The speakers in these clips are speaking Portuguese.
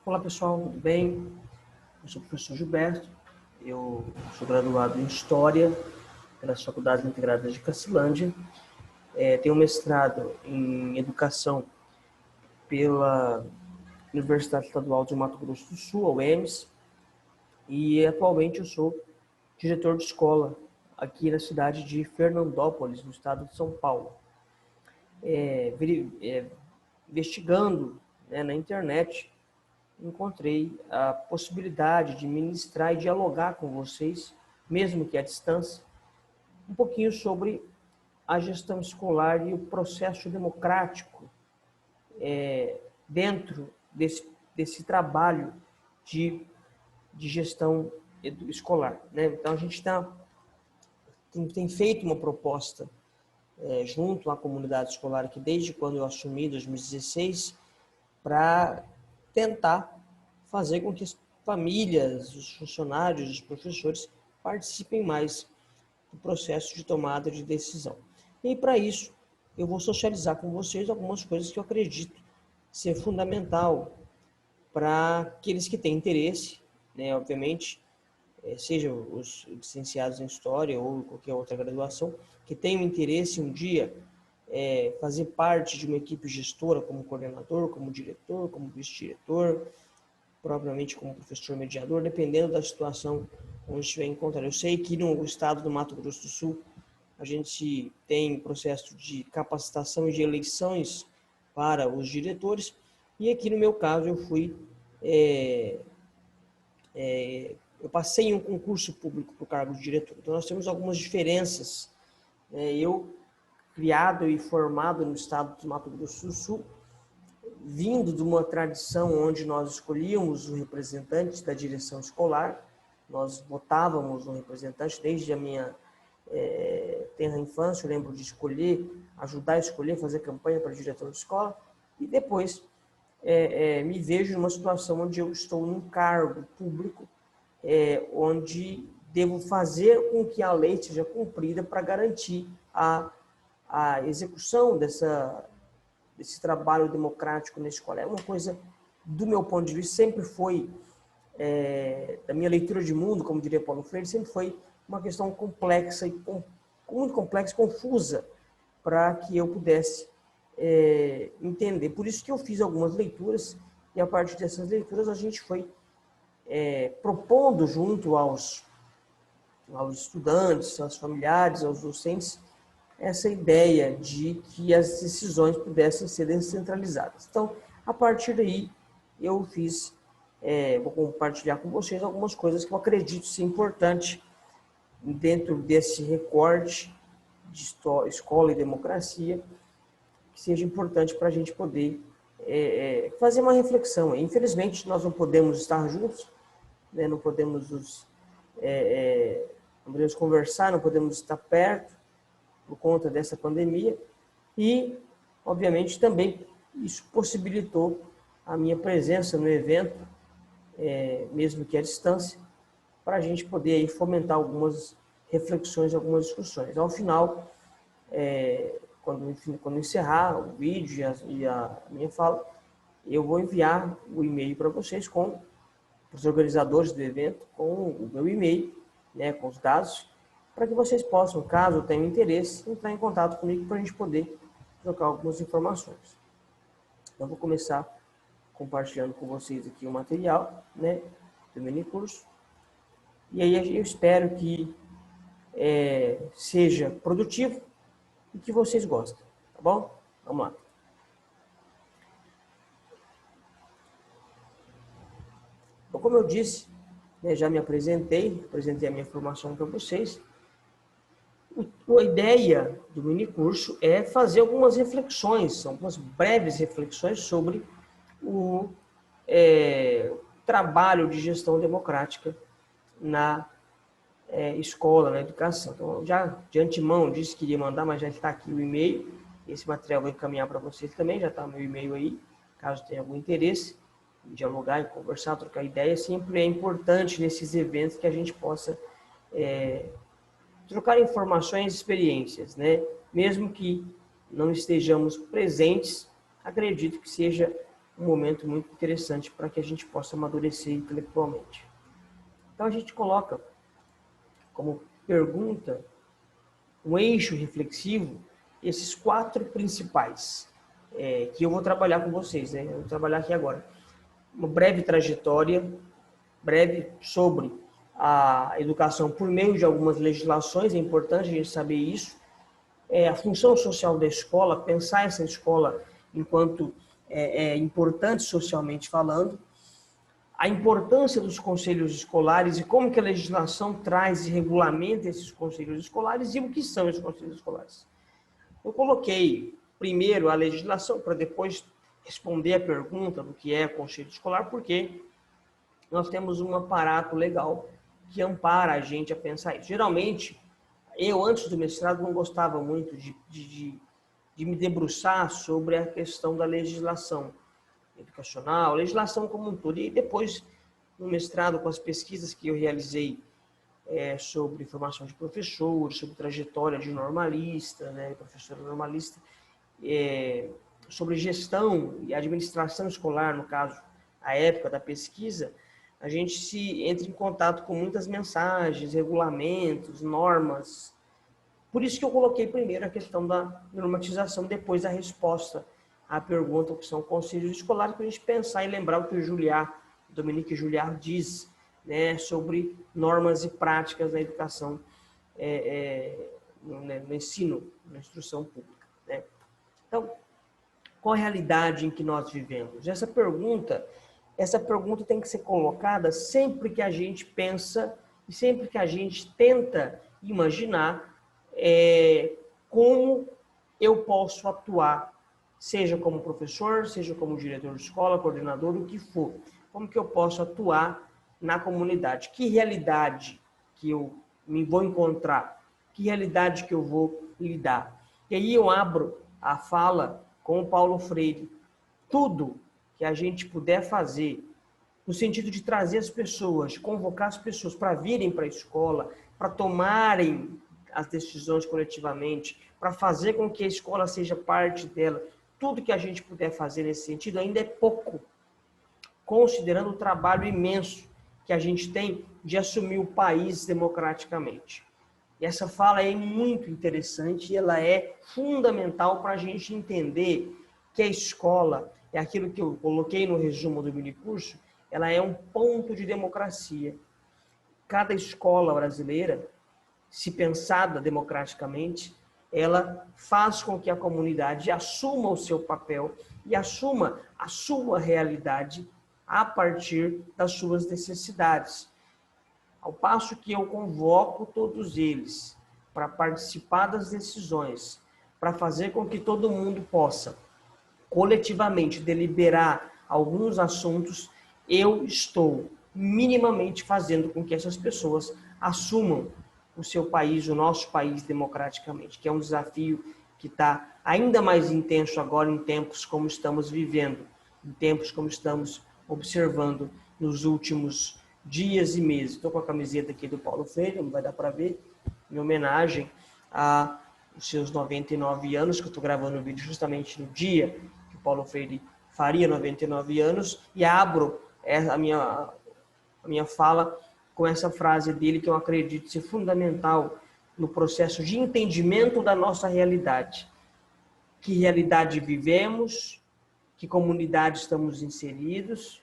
Olá pessoal, tudo bem? Eu sou o professor Gilberto, eu sou graduado em História pelas Faculdades Integradas de Cacilândia, tenho mestrado em Educação pela Universidade Estadual de Mato Grosso do Sul, a UEMS, e atualmente eu sou diretor de escola aqui na cidade de Fernandópolis, no estado de São Paulo. Investigando, na internet, encontrei a possibilidade de ministrar e dialogar com vocês, mesmo que à distância, um pouquinho sobre a gestão escolar e o processo democrático dentro desse trabalho de gestão escolar. Então, a gente tem feito uma proposta junto à comunidade escolar aqui, desde quando eu assumi, em 2016, para tentar fazer com que as famílias, os funcionários, os professores participem mais do processo de tomada de decisão. E para isso, eu vou socializar com vocês algumas coisas que eu acredito ser fundamental para aqueles que têm interesse, obviamente, seja os licenciados em História ou qualquer outra graduação, que tenham interesse um dia fazer parte de uma equipe gestora como coordenador, como diretor, como vice-diretor, propriamente como professor mediador, dependendo da situação onde estiver encontrado. Eu sei que no estado do Mato Grosso do Sul, a gente tem processo de capacitação e de eleições para os diretores, e aqui no meu caso eu passei em um concurso público para o cargo de diretor. Então nós temos algumas diferenças. Eu, criado e formado no estado do Mato Grosso do Sul, vindo de uma tradição onde nós escolhíamos o representante da direção escolar, nós votávamos um representante desde a minha tenra infância. Eu lembro de ajudar a escolher, fazer campanha para diretor de escola, e depois me vejo numa situação onde eu estou num cargo público, onde devo fazer com que a lei seja cumprida para garantir a execução desse trabalho democrático na escola. É uma coisa, do meu ponto de vista, sempre foi, da minha leitura de mundo, como diria Paulo Freire, sempre foi uma questão complexa, muito complexa e confusa, para que eu pudesse entender. Por isso que eu fiz algumas leituras, e a partir dessas leituras a gente foi propondo junto aos estudantes, aos familiares, aos docentes, essa ideia de que as decisões pudessem ser descentralizadas. Então, a partir daí, eu vou compartilhar com vocês algumas coisas que eu acredito ser importante dentro desse recorte de escola e democracia, que seja importante para a gente poder fazer uma reflexão. Infelizmente, nós não podemos estar juntos, não podemos não podemos conversar, não podemos estar perto, por conta dessa pandemia, e, obviamente, também isso possibilitou a minha presença no evento, mesmo que à distância, para a gente poder aí fomentar algumas reflexões, algumas discussões. Ao final, quando encerrar o vídeo e a minha fala, eu vou enviar o e-mail para vocês com os organizadores do evento, com o meu e-mail, com os dados, para que vocês possam, caso tenham interesse, entrar em contato comigo para a gente poder trocar algumas informações. Então, vou começar compartilhando com vocês aqui o material, do minicurso. E aí eu espero que seja produtivo e que vocês gostem, tá bom? Vamos lá. Então, como eu disse, já me apresentei a minha formação para vocês. A ideia do minicurso é fazer algumas reflexões, algumas breves reflexões sobre o trabalho de gestão democrática na escola, na educação. Então, já de antemão disse que iria mandar, mas já está aqui o e-mail. Esse material eu vou encaminhar para vocês também, já está o meu e-mail aí, caso tenha algum interesse em dialogar, em conversar, trocar ideia. Sempre é importante nesses eventos que a gente possa trocar informações e experiências, Mesmo que não estejamos presentes, acredito que seja um momento muito interessante para que a gente possa amadurecer intelectualmente. Então a gente coloca como pergunta, um eixo reflexivo, esses 4 principais, que eu vou trabalhar com vocês, né? Eu vou trabalhar aqui agora. Uma breve trajetória, breve sobre a educação por meio de algumas legislações, é importante a gente saber isso. A função social da escola, pensar essa escola enquanto importante socialmente falando, a importância dos conselhos escolares e como que a legislação traz e regulamenta esses conselhos escolares e o que são os conselhos escolares. Eu coloquei primeiro a legislação para depois responder a pergunta do que é conselho escolar, porque nós temos um aparato legal que ampara a gente a pensar isso. Geralmente, eu antes do mestrado não gostava muito de me debruçar sobre a questão da legislação educacional, legislação como um todo. E depois, no mestrado, com as pesquisas que eu realizei sobre formação de professores, sobre trajetória de normalista, né, professora normalista, sobre gestão e administração escolar, no caso, a época da pesquisa, a gente se entra em contato com muitas mensagens, regulamentos, normas. Por isso que eu coloquei primeiro a questão da normatização, depois a resposta à pergunta o que são conselhos escolares, para a gente pensar e lembrar o que o Dominique Julliard diz, né, sobre normas e práticas da educação, no ensino, na instrução pública. Né? Então, qual a realidade em que nós vivemos? Essa pergunta tem que ser colocada sempre que a gente pensa e sempre que a gente tenta imaginar como eu posso atuar, seja como professor, seja como diretor de escola, coordenador, o que for. Como que eu posso atuar na comunidade? Que realidade que eu vou encontrar? Que realidade que eu vou lidar? E aí eu abro a fala com o Paulo Freire. Tudo que a gente puder fazer no sentido de trazer as pessoas, de convocar as pessoas para virem para a escola, para tomarem as decisões coletivamente, para fazer com que a escola seja parte dela, tudo que a gente puder fazer nesse sentido ainda é pouco, considerando o trabalho imenso que a gente tem de assumir o país democraticamente. E essa fala é muito interessante e ela é fundamental para a gente entender que a escola, é aquilo que eu coloquei no resumo do minicurso, ela é um ponto de democracia. Cada escola brasileira, se pensada democraticamente, ela faz com que a comunidade assuma o seu papel e assuma a sua realidade a partir das suas necessidades. Ao passo que eu convoco todos eles para participar das decisões, para fazer com que todo mundo possa coletivamente deliberar alguns assuntos, eu estou minimamente fazendo com que essas pessoas assumam o seu país, o nosso país democraticamente, que é um desafio que está ainda mais intenso agora em tempos como estamos vivendo, em tempos como estamos observando nos últimos dias e meses. Estou com a camiseta aqui do Paulo Freire, não vai dar para ver, em homenagem a os seus 99 anos, que eu estou gravando o vídeo justamente no dia que o Paulo Freire faria 99 anos, e abro a minha fala com essa frase dele, que eu acredito ser fundamental no processo de entendimento da nossa realidade. Que realidade vivemos, que comunidade estamos inseridos,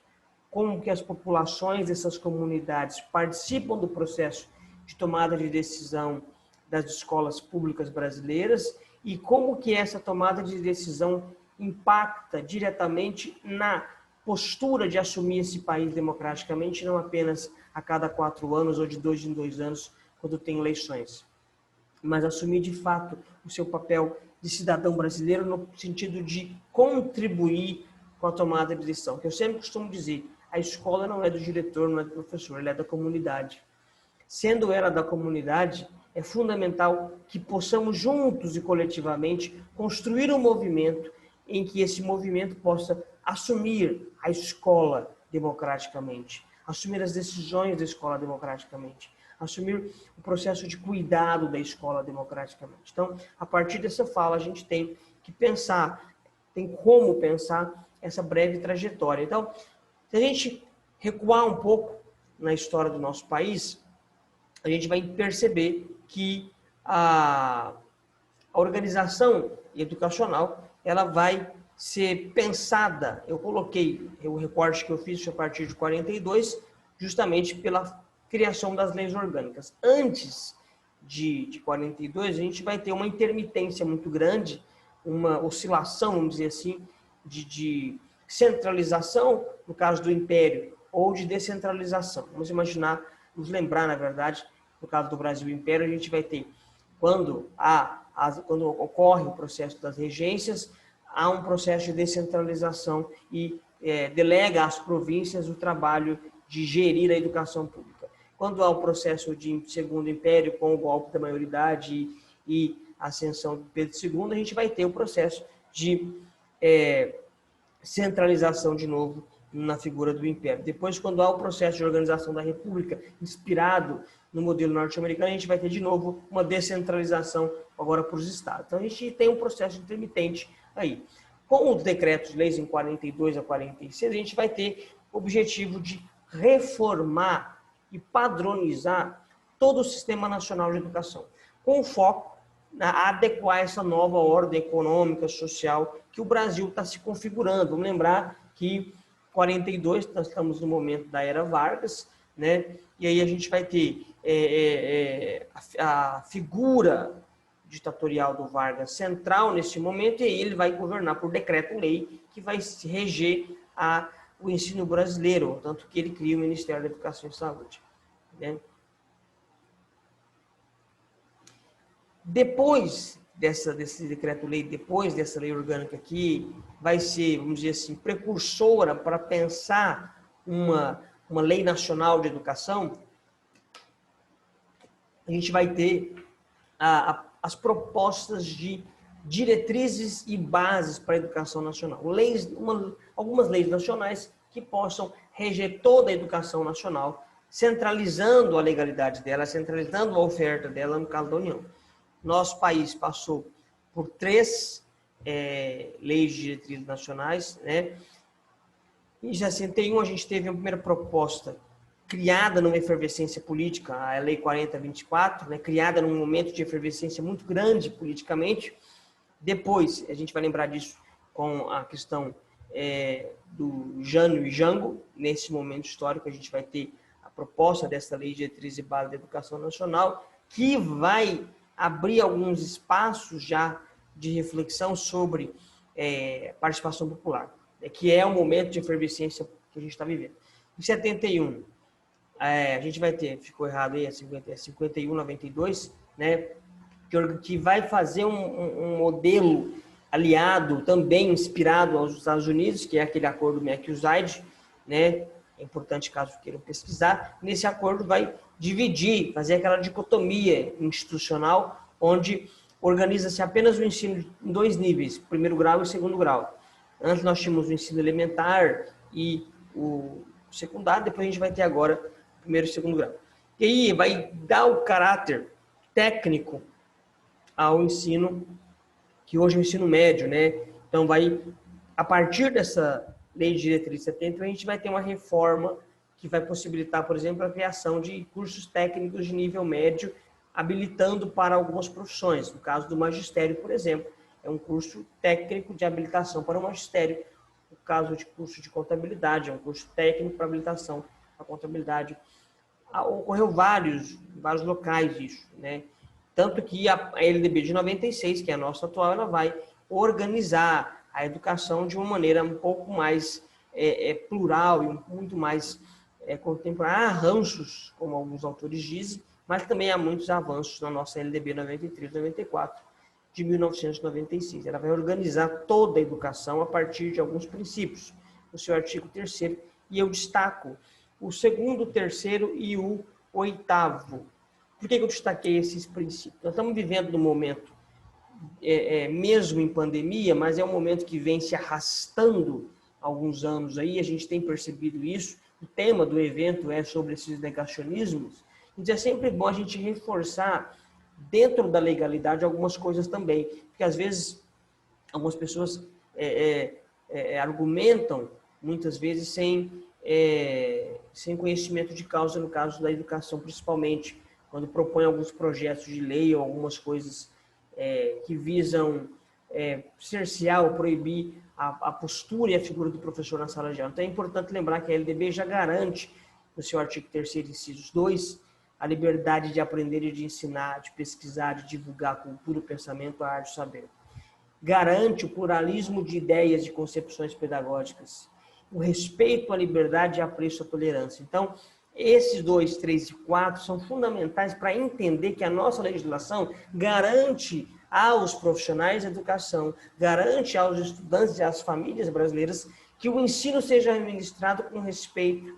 como que as populações dessas comunidades participam do processo de tomada de decisão das escolas públicas brasileiras e como que essa tomada de decisão impacta diretamente na postura de assumir esse país democraticamente, não apenas a cada 4 anos ou de 2 em 2 anos, quando tem eleições, mas assumir de fato o seu papel de cidadão brasileiro no sentido de contribuir com a tomada de decisão. Que eu sempre costumo dizer, a escola não é do diretor, não é do professor, ela é da comunidade. Sendo ela da comunidade, é fundamental que possamos juntos e coletivamente construir um movimento em que esse movimento possa assumir a escola democraticamente, assumir as decisões da escola democraticamente, assumir o processo de cuidado da escola democraticamente. Então, a partir dessa fala, a gente tem que pensar, tem como pensar essa breve trajetória. Então, se a gente recuar um pouco na história do nosso país, a gente vai perceber que a organização educacional ela vai ser pensada. Eu coloquei o recorte que eu fiz a partir de 42, justamente pela criação das leis orgânicas. Antes de 42, a gente vai ter uma intermitência muito grande, uma oscilação, vamos dizer assim, de centralização, no caso do Império, ou de descentralização. Vamos imaginar, nos lembrar, na verdade, no caso do Brasil Império, a gente vai ter, quando ocorre o processo das regências, há um processo de descentralização e delega às províncias o trabalho de gerir a educação pública. Quando há o processo de Segundo Império, com o golpe da maioridade e a ascensão de Pedro II, a gente vai ter o processo de centralização de novo na figura do Império. Depois, quando há o processo de organização da República, inspirado no modelo norte-americano, a gente vai ter de novo uma descentralização agora para os estados. Então, a gente tem um processo intermitente aí. Com os decretos-leis em 42 a 46, a gente vai ter o objetivo de reformar e padronizar todo o Sistema Nacional de Educação, com foco na adequar essa nova ordem econômica, social, que o Brasil está se configurando. Vamos lembrar que 42, nós estamos no momento da era Vargas, né? E aí a gente vai ter a figura ditatorial do Vargas central nesse momento, e aí ele vai governar por decreto-lei que vai reger o ensino brasileiro, tanto que ele cria o Ministério da Educação e Saúde, né? Depois desse decreto-lei, depois dessa lei orgânica aqui, vai ser, vamos dizer assim, precursora para pensar uma lei nacional de educação. A gente vai ter as propostas de diretrizes e bases para a educação nacional. Algumas leis nacionais que possam reger toda a educação nacional, centralizando a legalidade dela, centralizando a oferta dela no caso da União. Nosso país passou por 3 leis de diretrizes nacionais, né? Em 61 a gente teve a primeira proposta criada numa efervescência política, a Lei 4024, né? Criada num momento de efervescência muito grande politicamente. Depois, a gente vai lembrar disso com a questão do Jânio e Jango. Nesse momento histórico, a gente vai ter a proposta dessa Lei de Diretrizes e Bases da Educação Nacional, que vai abrir alguns espaços já de reflexão sobre participação popular, que é o momento de efervescência que a gente está vivendo. Em 71, a gente vai ter, ficou errado aí, 51, 92, né, que vai fazer um modelo aliado, também inspirado aos Estados Unidos, que é aquele acordo MEC-USAID, né? É importante caso queiram pesquisar. Nesse acordo vai dividir, fazer aquela dicotomia institucional, onde organiza-se apenas o ensino em 2 níveis, primeiro grau e segundo grau. Antes nós tínhamos o ensino elementar e o secundário, depois a gente vai ter agora o primeiro e segundo grau. E aí vai dar o caráter técnico ao ensino, que hoje é o ensino médio, né? Então a partir dessa Lei de Diretriz 70, a gente vai ter uma reforma que vai possibilitar, por exemplo, a criação de cursos técnicos de nível médio, habilitando para algumas profissões. No caso do magistério, por exemplo, é um curso técnico de habilitação para o magistério. No caso de curso de contabilidade, é um curso técnico para habilitação à contabilidade. Ocorreu vários locais isso, né? Tanto que a LDB de 96, que é a nossa atual, ela vai organizar a educação de uma maneira um pouco mais plural e muito mais contemporânea. Há ranços, como alguns autores dizem, mas também há muitos avanços na nossa LDB 93, 94, de 1996. Ela vai organizar toda a educação a partir de alguns princípios, no seu artigo 3º, e eu destaco o 2º, 3º e o 8º. Por que eu destaquei esses princípios? Nós estamos vivendo num momento, mesmo em pandemia, mas é um momento que vem se arrastando há alguns anos aí, a gente tem percebido isso. O tema do evento é sobre esses negacionismos. Então é sempre bom a gente reforçar dentro da legalidade algumas coisas também, porque às vezes algumas pessoas argumentam, muitas vezes, sem conhecimento de causa, no caso da educação, principalmente, quando propõem alguns projetos de lei ou algumas coisas que visam cercear ou proibir a postura e a figura do professor na sala de aula. Então, é importante lembrar que a LDB já garante, no seu artigo 3º, incisos 2, a liberdade de aprender e de ensinar, de pesquisar, de divulgar a cultura, o pensamento, a arte e o saber. Garante o pluralismo de ideias, de concepções pedagógicas, o respeito à liberdade e apreço à tolerância. Então, esses 2, 3 e 4 são fundamentais para entender que a nossa legislação garante aos profissionais da educação, garante aos estudantes e às famílias brasileiras que o ensino seja administrado com respeito,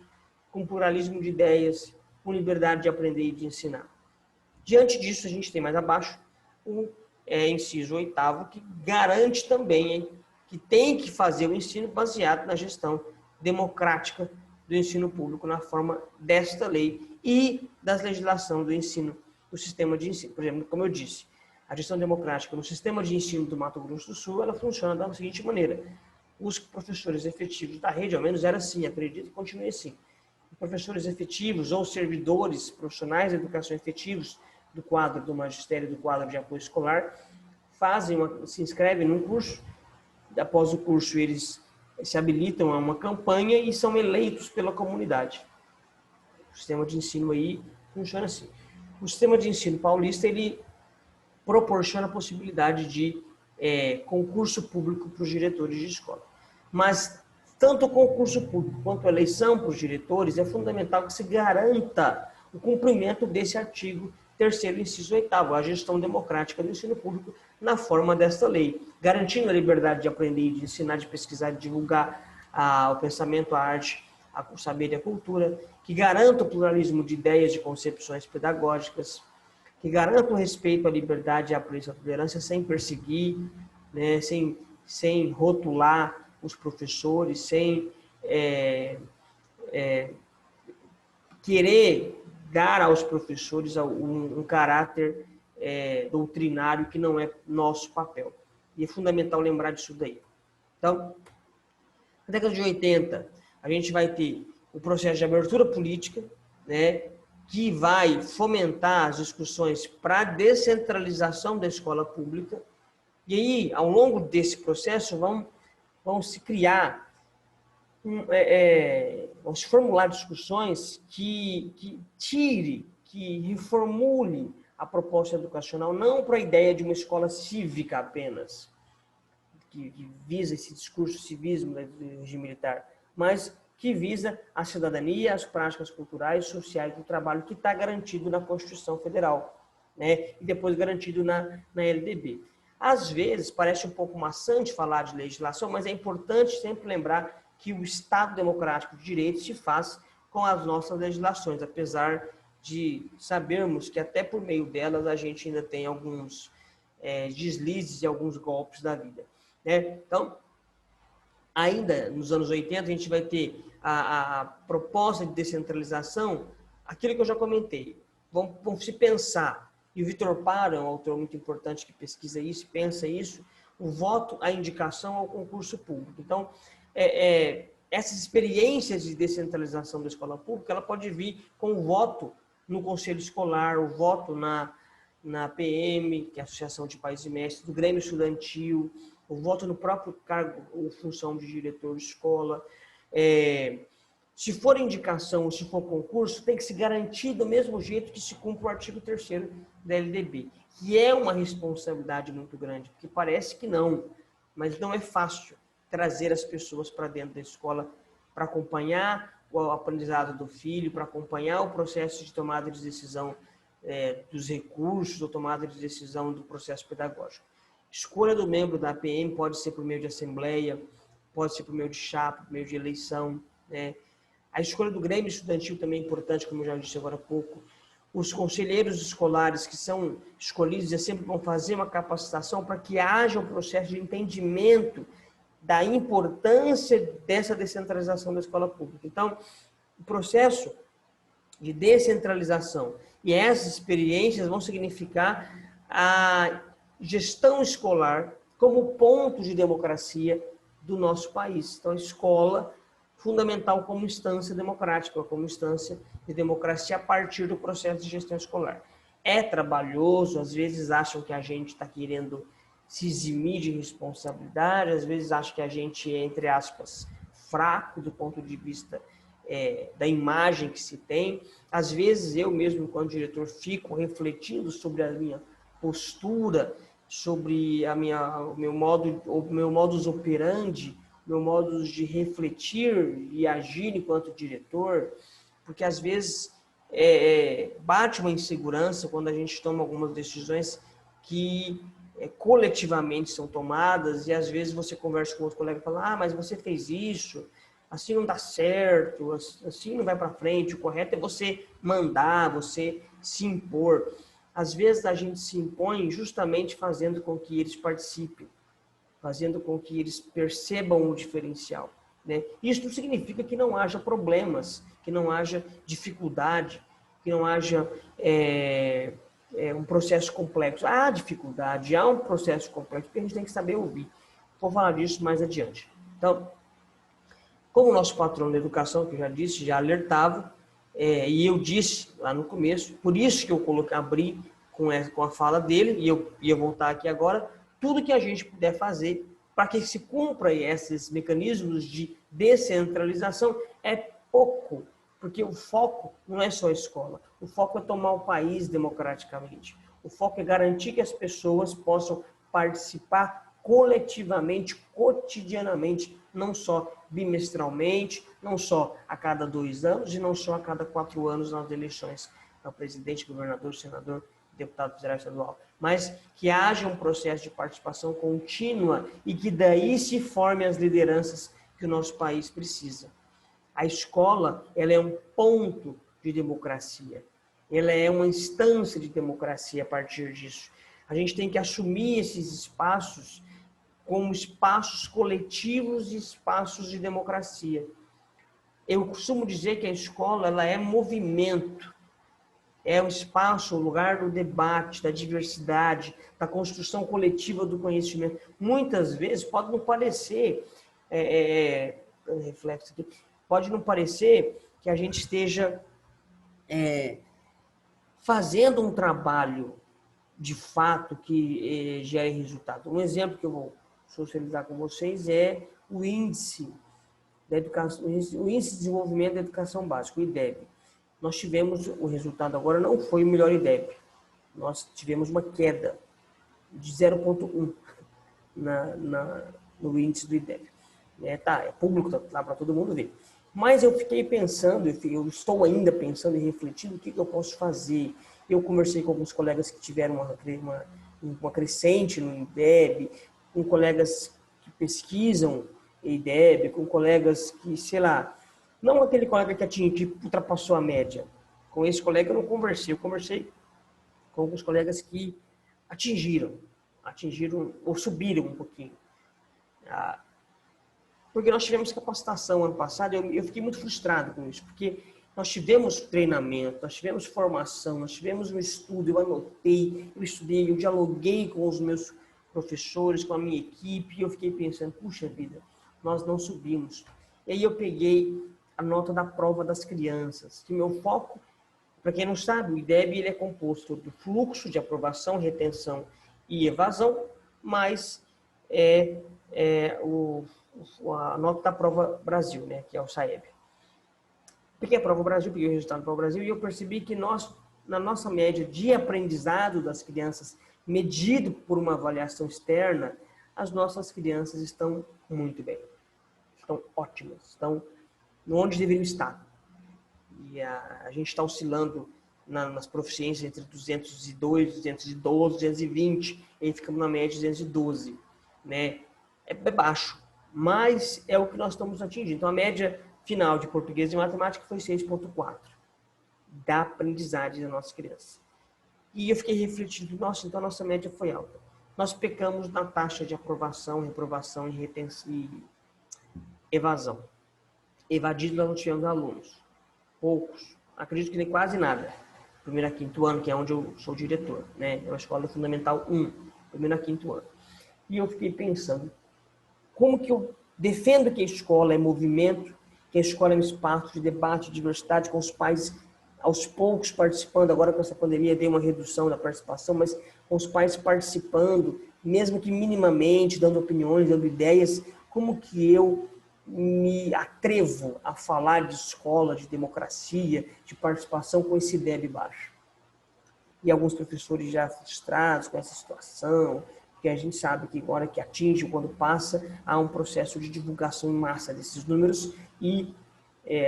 com pluralismo de ideias, com liberdade de aprender e de ensinar. Diante disso, a gente tem mais abaixo o inciso 8º, que garante também que tem que fazer o ensino baseado na gestão democrática do ensino público na forma desta lei e da legislação do ensino, do sistema de ensino. Por exemplo, como eu disse, a gestão democrática no sistema de ensino do Mato Grosso do Sul, ela funciona da seguinte maneira: os professores efetivos da rede, ao menos era assim, acredito que continue assim, os professores efetivos ou servidores profissionais de educação efetivos do quadro do magistério, do quadro de apoio escolar, se inscrevem num curso, após o curso eles se habilitam a uma campanha e são eleitos pela comunidade. O sistema de ensino aí funciona assim. O sistema de ensino paulista, ele proporciona a possibilidade de concurso público para os diretores de escola. Mas tanto o concurso público quanto a eleição para os diretores, é fundamental que se garanta o cumprimento desse artigo 3º, inciso 8º, a gestão democrática do ensino público na forma desta lei, garantindo a liberdade de aprender e de ensinar, de pesquisar, de divulgar o pensamento, a arte, o saber e a cultura, que garanta o pluralismo de ideias, de concepções pedagógicas, que garanta o respeito à liberdade e à apreço à tolerância sem perseguir, né, sem rotular os professores, sem querer dar aos professores um caráter doutrinário que não é nosso papel. E é fundamental lembrar disso daí. Então, na década de 80, a gente vai ter o processo de abertura política, né, que vai fomentar as discussões para a descentralização da escola pública. E aí, ao longo desse processo, vão se criar, vão se formular discussões que reformule a proposta educacional, não para a ideia de uma escola cívica apenas, que visa esse discurso civismo do regime militar, mas que visa a cidadania, as práticas culturais e sociais do trabalho, que está garantido na Constituição Federal, né? E depois garantido na LDB. Às vezes, parece um pouco maçante falar de legislação, mas é importante sempre lembrar que o Estado Democrático de Direito se faz com as nossas legislações, apesar de sabermos que até por meio delas a gente ainda tem alguns deslizes e alguns golpes da vida, né? Então, ainda nos anos 80, a gente vai ter a proposta de descentralização, aquilo que eu já comentei. Vamos se pensar, e o Vitor Para é um autor muito importante que pesquisa isso, pensa isso, o voto, a indicação ao concurso público. Então, essas experiências de descentralização da escola pública, ela pode vir com o voto no conselho escolar, o voto na PM, que é a Associação de Pais e Mestres, do Grêmio Estudantil, o voto no próprio cargo ou função de diretor de escola. Se for indicação ou se for concurso, tem que se garantir do mesmo jeito que se cumpre o artigo 3º da LDB, que é uma responsabilidade muito grande, porque parece que não, mas não é fácil trazer as pessoas para dentro da escola para acompanhar o aprendizado do filho, para acompanhar o processo de tomada de decisão dos recursos, ou tomada de decisão do processo pedagógico. Escolha do membro da APM pode ser por meio de assembleia, pode ser por meio de chapa, por meio de eleição, né? A escolha do Grêmio Estudantil também é importante, como eu já disse agora há pouco. Os conselheiros escolares que são escolhidos sempre vão fazer uma capacitação para que haja um processo de entendimento da importância dessa descentralização da escola pública. Então, o processo de descentralização e essas experiências vão significar a gestão escolar como ponto de democracia do nosso país. Então, a escola fundamental como instância democrática, como instância de democracia a partir do processo de gestão escolar. É trabalhoso, às vezes acham que a gente está querendo se eximir de responsabilidade, às vezes acham que a gente é, entre aspas, fraco do ponto de vista da imagem que se tem. Às vezes eu mesmo, enquanto diretor, fico refletindo sobre a minha postura, sobre o meu modus operandi, meu modo de refletir e agir enquanto diretor, porque às vezes bate uma insegurança quando a gente toma algumas decisões que coletivamente são tomadas, e às vezes você conversa com outro colega e fala, mas você fez isso, assim não dá certo, assim não vai para frente, o correto é você mandar, você se impor. Às vezes a gente se impõe justamente fazendo com que eles participem, fazendo com que eles percebam o diferencial, né? Isso não significa que não haja problemas, que não haja dificuldade, que não haja um processo complexo. Há dificuldade, há um processo complexo, que a gente tem que saber ouvir. Vou falar disso mais adiante. Então, como o nosso patrão da educação, que eu já disse, já alertava, e eu disse lá no começo, por isso que eu abri com a fala dele, e eu ia voltar aqui agora, tudo que a gente puder fazer para que se cumpra esses mecanismos de descentralização é pouco, porque o foco não é só a escola, o foco é tomar o país democraticamente, o foco é garantir que as pessoas possam participar coletivamente, cotidianamente, não só bimestralmente, não só a cada 2 anos e não só a cada 4 anos nas eleições ao presidente, governador, senador, deputado federal e estadual, mas que haja um processo de participação contínua e que daí se formem as lideranças que o nosso país precisa. A escola, ela é um ponto de democracia, ela é uma instância de democracia a partir disso. A gente tem que assumir esses espaços como espaços coletivos e espaços de democracia. Eu costumo dizer que a escola ela é movimento, é o espaço, o lugar do debate, da diversidade, da construção coletiva do conhecimento. Muitas vezes pode não parecer, reflexo aqui, pode não parecer que a gente esteja fazendo um trabalho de fato que gere resultado. Um exemplo que eu vou socializar com vocês é o índice da educação, o índice de desenvolvimento da educação básica, o IDEB. Nós tivemos, o resultado agora não foi o melhor IDEB. Nós tivemos uma queda de 0,1 no índice do IDEB. É público, tá lá para todo mundo ver. Mas eu fiquei pensando, eu estou ainda pensando e refletindo o que eu posso fazer. Eu conversei com alguns colegas que tiveram uma crescente no IDEB, com colegas que pesquisam IDEB, com colegas que, sei lá, não aquele colega que ultrapassou a média. Com esse colega eu não conversei, eu conversei com alguns colegas que atingiram ou subiram um pouquinho. Porque nós tivemos capacitação ano passado, eu fiquei muito frustrado com isso, porque nós tivemos treinamento, nós tivemos formação, nós tivemos um estudo, eu anotei, eu estudei, eu dialoguei com os meus professores, com a minha equipe, e eu fiquei pensando, puxa vida, nós não subimos. E aí eu peguei a nota da prova das crianças, que meu foco, para quem não sabe, o IDEB ele é composto do fluxo de aprovação, retenção e evasão, mas a nota da prova Brasil, né, que é o SAEB. Peguei a prova Brasil, peguei o resultado da prova Brasil e eu percebi que nós, na nossa média de aprendizado das crianças, medido por uma avaliação externa, as nossas crianças estão muito bem. Estão ótimas, estão onde deveriam estar. E a gente está oscilando nas proficiências entre 202, 212, 220, e aí ficamos na média de 212, né? É baixo, mas é o que nós estamos atingindo. Então, a média final de português e matemática foi 6,4 da aprendizagem da nossa criança. E eu fiquei refletindo, nossa, então a nossa média foi alta. Nós pecamos na taxa de aprovação, reprovação e retenção e evasão. Evadidos nós não tivemos alunos, poucos, acredito que nem quase nada. Primeiro a quinto ano, que é onde eu sou diretor, né? É uma escola fundamental 1, primeiro a quinto ano. E eu fiquei pensando, como que eu Defendo que a escola é movimento, que a escola é um espaço de debate, de diversidade, com os pais aos poucos participando. Agora com essa pandemia deu uma redução da participação, mas com os pais participando, mesmo que minimamente, dando opiniões, dando ideias. Como que eu me atrevo a falar de escola, de democracia, de participação com esse IDEB baixo? E alguns professores já frustrados com essa situação, porque a gente sabe que agora que atinge, quando passa, há um processo de divulgação em massa desses números e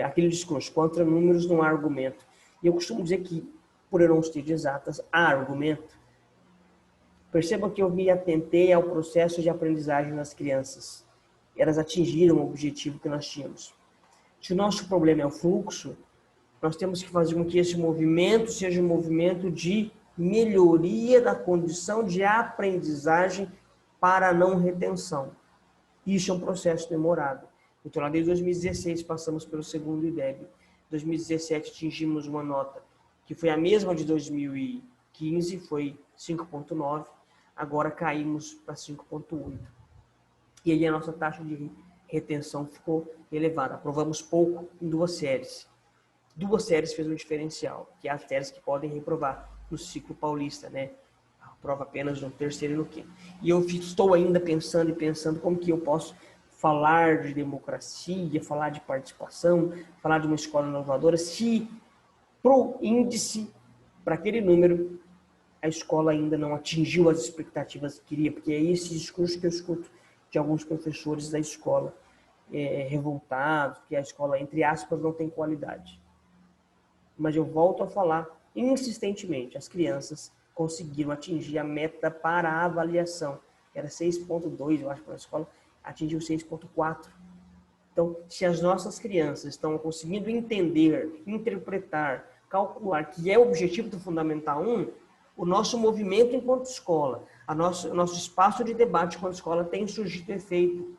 aquele discurso, contra números não há argumento. E eu costumo dizer que, por eu não ter de exatas, há argumento. Percebam que eu me atentei ao processo de aprendizagem das crianças. Elas atingiram o objetivo que nós tínhamos. Se o nosso problema é o fluxo, nós temos que fazer com que esse movimento seja um movimento de melhoria da condição de aprendizagem para a não retenção. Isso é um processo demorado. Então, lá desde 2016 passamos pelo segundo IDEB. Em 2017 atingimos uma nota que foi a mesma de 2015, foi 5,9. Agora caímos para 5,8. E aí a nossa taxa de retenção ficou elevada. Aprovamos pouco em 2 séries. 2 séries fez um diferencial, que é as séries que podem reprovar no ciclo paulista, né? Aprova apenas no 3º e no 5º. E eu estou ainda pensando como que eu posso falar de democracia, falar de participação, falar de uma escola inovadora, se pro índice, para aquele número, a escola ainda não atingiu as expectativas que queria, porque é esse discurso que eu escuto de alguns professores da escola, revoltados, que a escola, entre aspas, não tem qualidade. Mas eu volto a falar insistentemente, as crianças conseguiram atingir a meta para a avaliação. Era 6,2, eu acho, para a escola, atingiu 6,4. Então, se as nossas crianças estão conseguindo entender, interpretar, calcular, que é o objetivo do Fundamental 1, o nosso movimento enquanto escola, o nosso espaço de debate enquanto escola tem surgido efeito.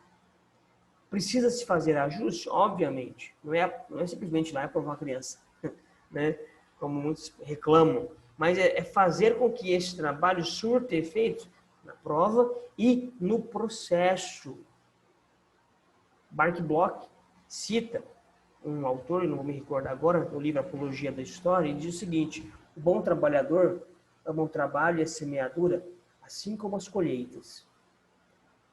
Precisa se fazer ajuste? Obviamente. Não é simplesmente lá aprovar uma criança, né? Como muitos reclamam. Mas é fazer com que esse trabalho surta efeito na prova e no processo. Mark Bloch cita um autor, não vou me recordar agora, no livro Apologia da História, e diz o seguinte: o bom trabalhador ama o trabalho e a semeadura, assim como as colheitas.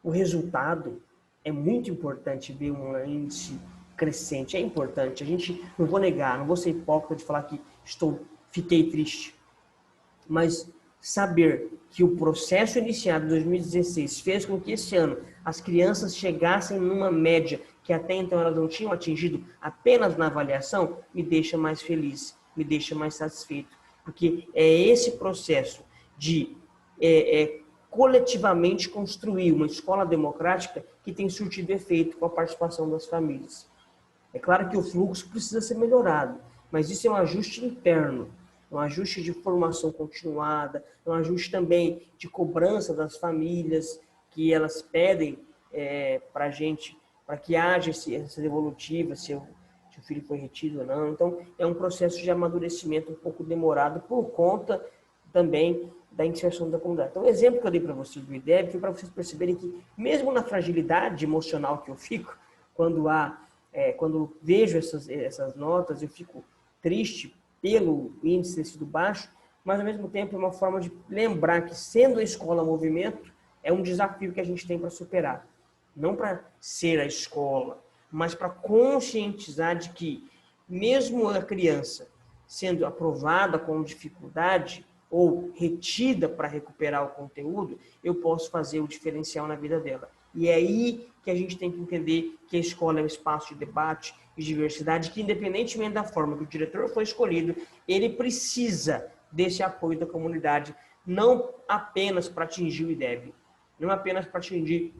O resultado é muito importante ver um índice crescente, é importante. A gente, não vou negar, não vou ser hipócrita de falar que fiquei triste, mas saber que o processo iniciado em 2016 fez com que esse ano as crianças chegassem numa média que até então elas não tinham atingido apenas na avaliação, me deixa mais feliz, me deixa mais satisfeito. Porque é esse processo de coletivamente construir uma escola democrática que tem surtido efeito com a participação das famílias. É claro que o fluxo precisa ser melhorado, mas isso é um ajuste interno, um ajuste de formação continuada, um ajuste também de cobrança das famílias, que elas pedem para a gente, para que haja essa devolutiva, se o filho foi retido ou não. Então, é um processo de amadurecimento um pouco demorado por conta também da inserção da comunidade. Então, o exemplo que eu dei para vocês do IDEB foi para vocês perceberem que, mesmo na fragilidade emocional que eu fico, quando vejo essas notas, eu fico triste pelo índice ter sido baixo, mas, ao mesmo tempo, é uma forma de lembrar que, sendo a escola movimento, é um desafio que a gente tem para superar. Não para ser a escola, mas para conscientizar de que, mesmo a criança sendo aprovada com dificuldade ou retida para recuperar o conteúdo, eu posso fazer o diferencial na vida dela. E é aí que a gente tem que entender que a escola é um espaço de debate e diversidade, que, independentemente da forma que o diretor foi escolhido, ele precisa desse apoio da comunidade, não apenas para atingir o IDEB, não apenas para atingir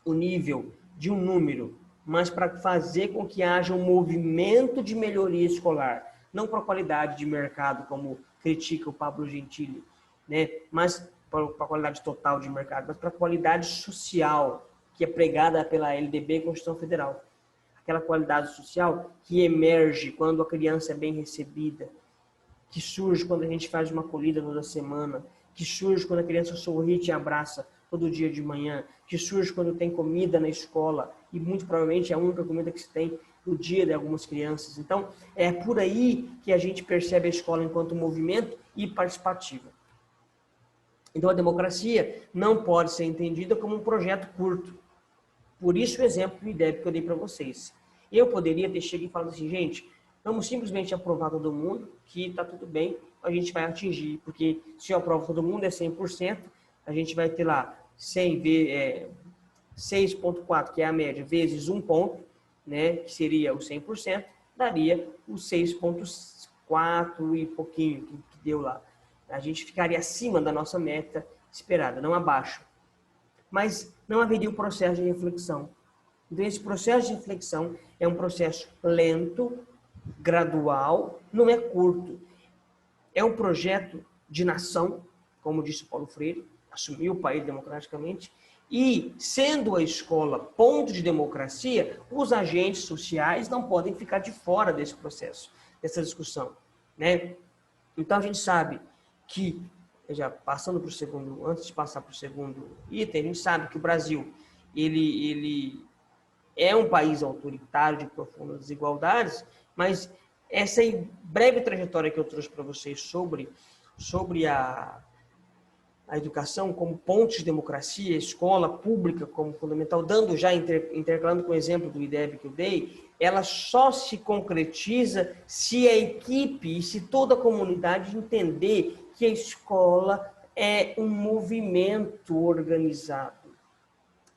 o nível de um número, mas para fazer com que haja um movimento de melhoria escolar, não para a qualidade de mercado, como critica o Pablo Gentili, né? Mas para a qualidade total de mercado, mas para a qualidade social, que é pregada pela LDB, Constituição Federal. Aquela qualidade social que emerge quando a criança é bem recebida, que surge quando a gente faz uma acolhida toda semana, que surge quando a criança sorri e te abraça. todo dia de manhã, que surge quando tem comida na escola, e muito provavelmente é a única comida que se tem no dia de algumas crianças. Então, é por aí que a gente percebe a escola enquanto movimento e participativa. Então, a democracia não pode ser entendida como um projeto curto. Por isso o exemplo do IDEB que eu dei para vocês. Eu poderia ter chegado e falado assim, gente, vamos simplesmente aprovar todo mundo, que está tudo bem, a gente vai atingir, porque se eu aprovo todo mundo é 100%, a gente vai ter lá 6,4, que é a média, vezes 1 ponto, né, que seria o 100%, daria o 6,4 e pouquinho que deu lá. A gente ficaria acima da nossa meta esperada, não abaixo. Mas não haveria o processo de reflexão. Então, esse processo de reflexão é um processo lento, gradual, não é curto. É um projeto de nação, como disse Paulo Freire, assumiu o país democraticamente, e, sendo a escola ponto de democracia, os agentes sociais não podem ficar de fora desse processo, dessa discussão, né? Então, a gente sabe que, já passando para o segundo, antes de passar para o segundo item, a gente sabe que o Brasil, ele é um país autoritário de profundas desigualdades, mas essa breve trajetória que eu trouxe para vocês sobre a educação como ponte de democracia, escola pública como fundamental, dando já, intercalando com o exemplo do IDEB que eu dei, ela só se concretiza se a equipe e se toda a comunidade entender que a escola é um movimento organizado.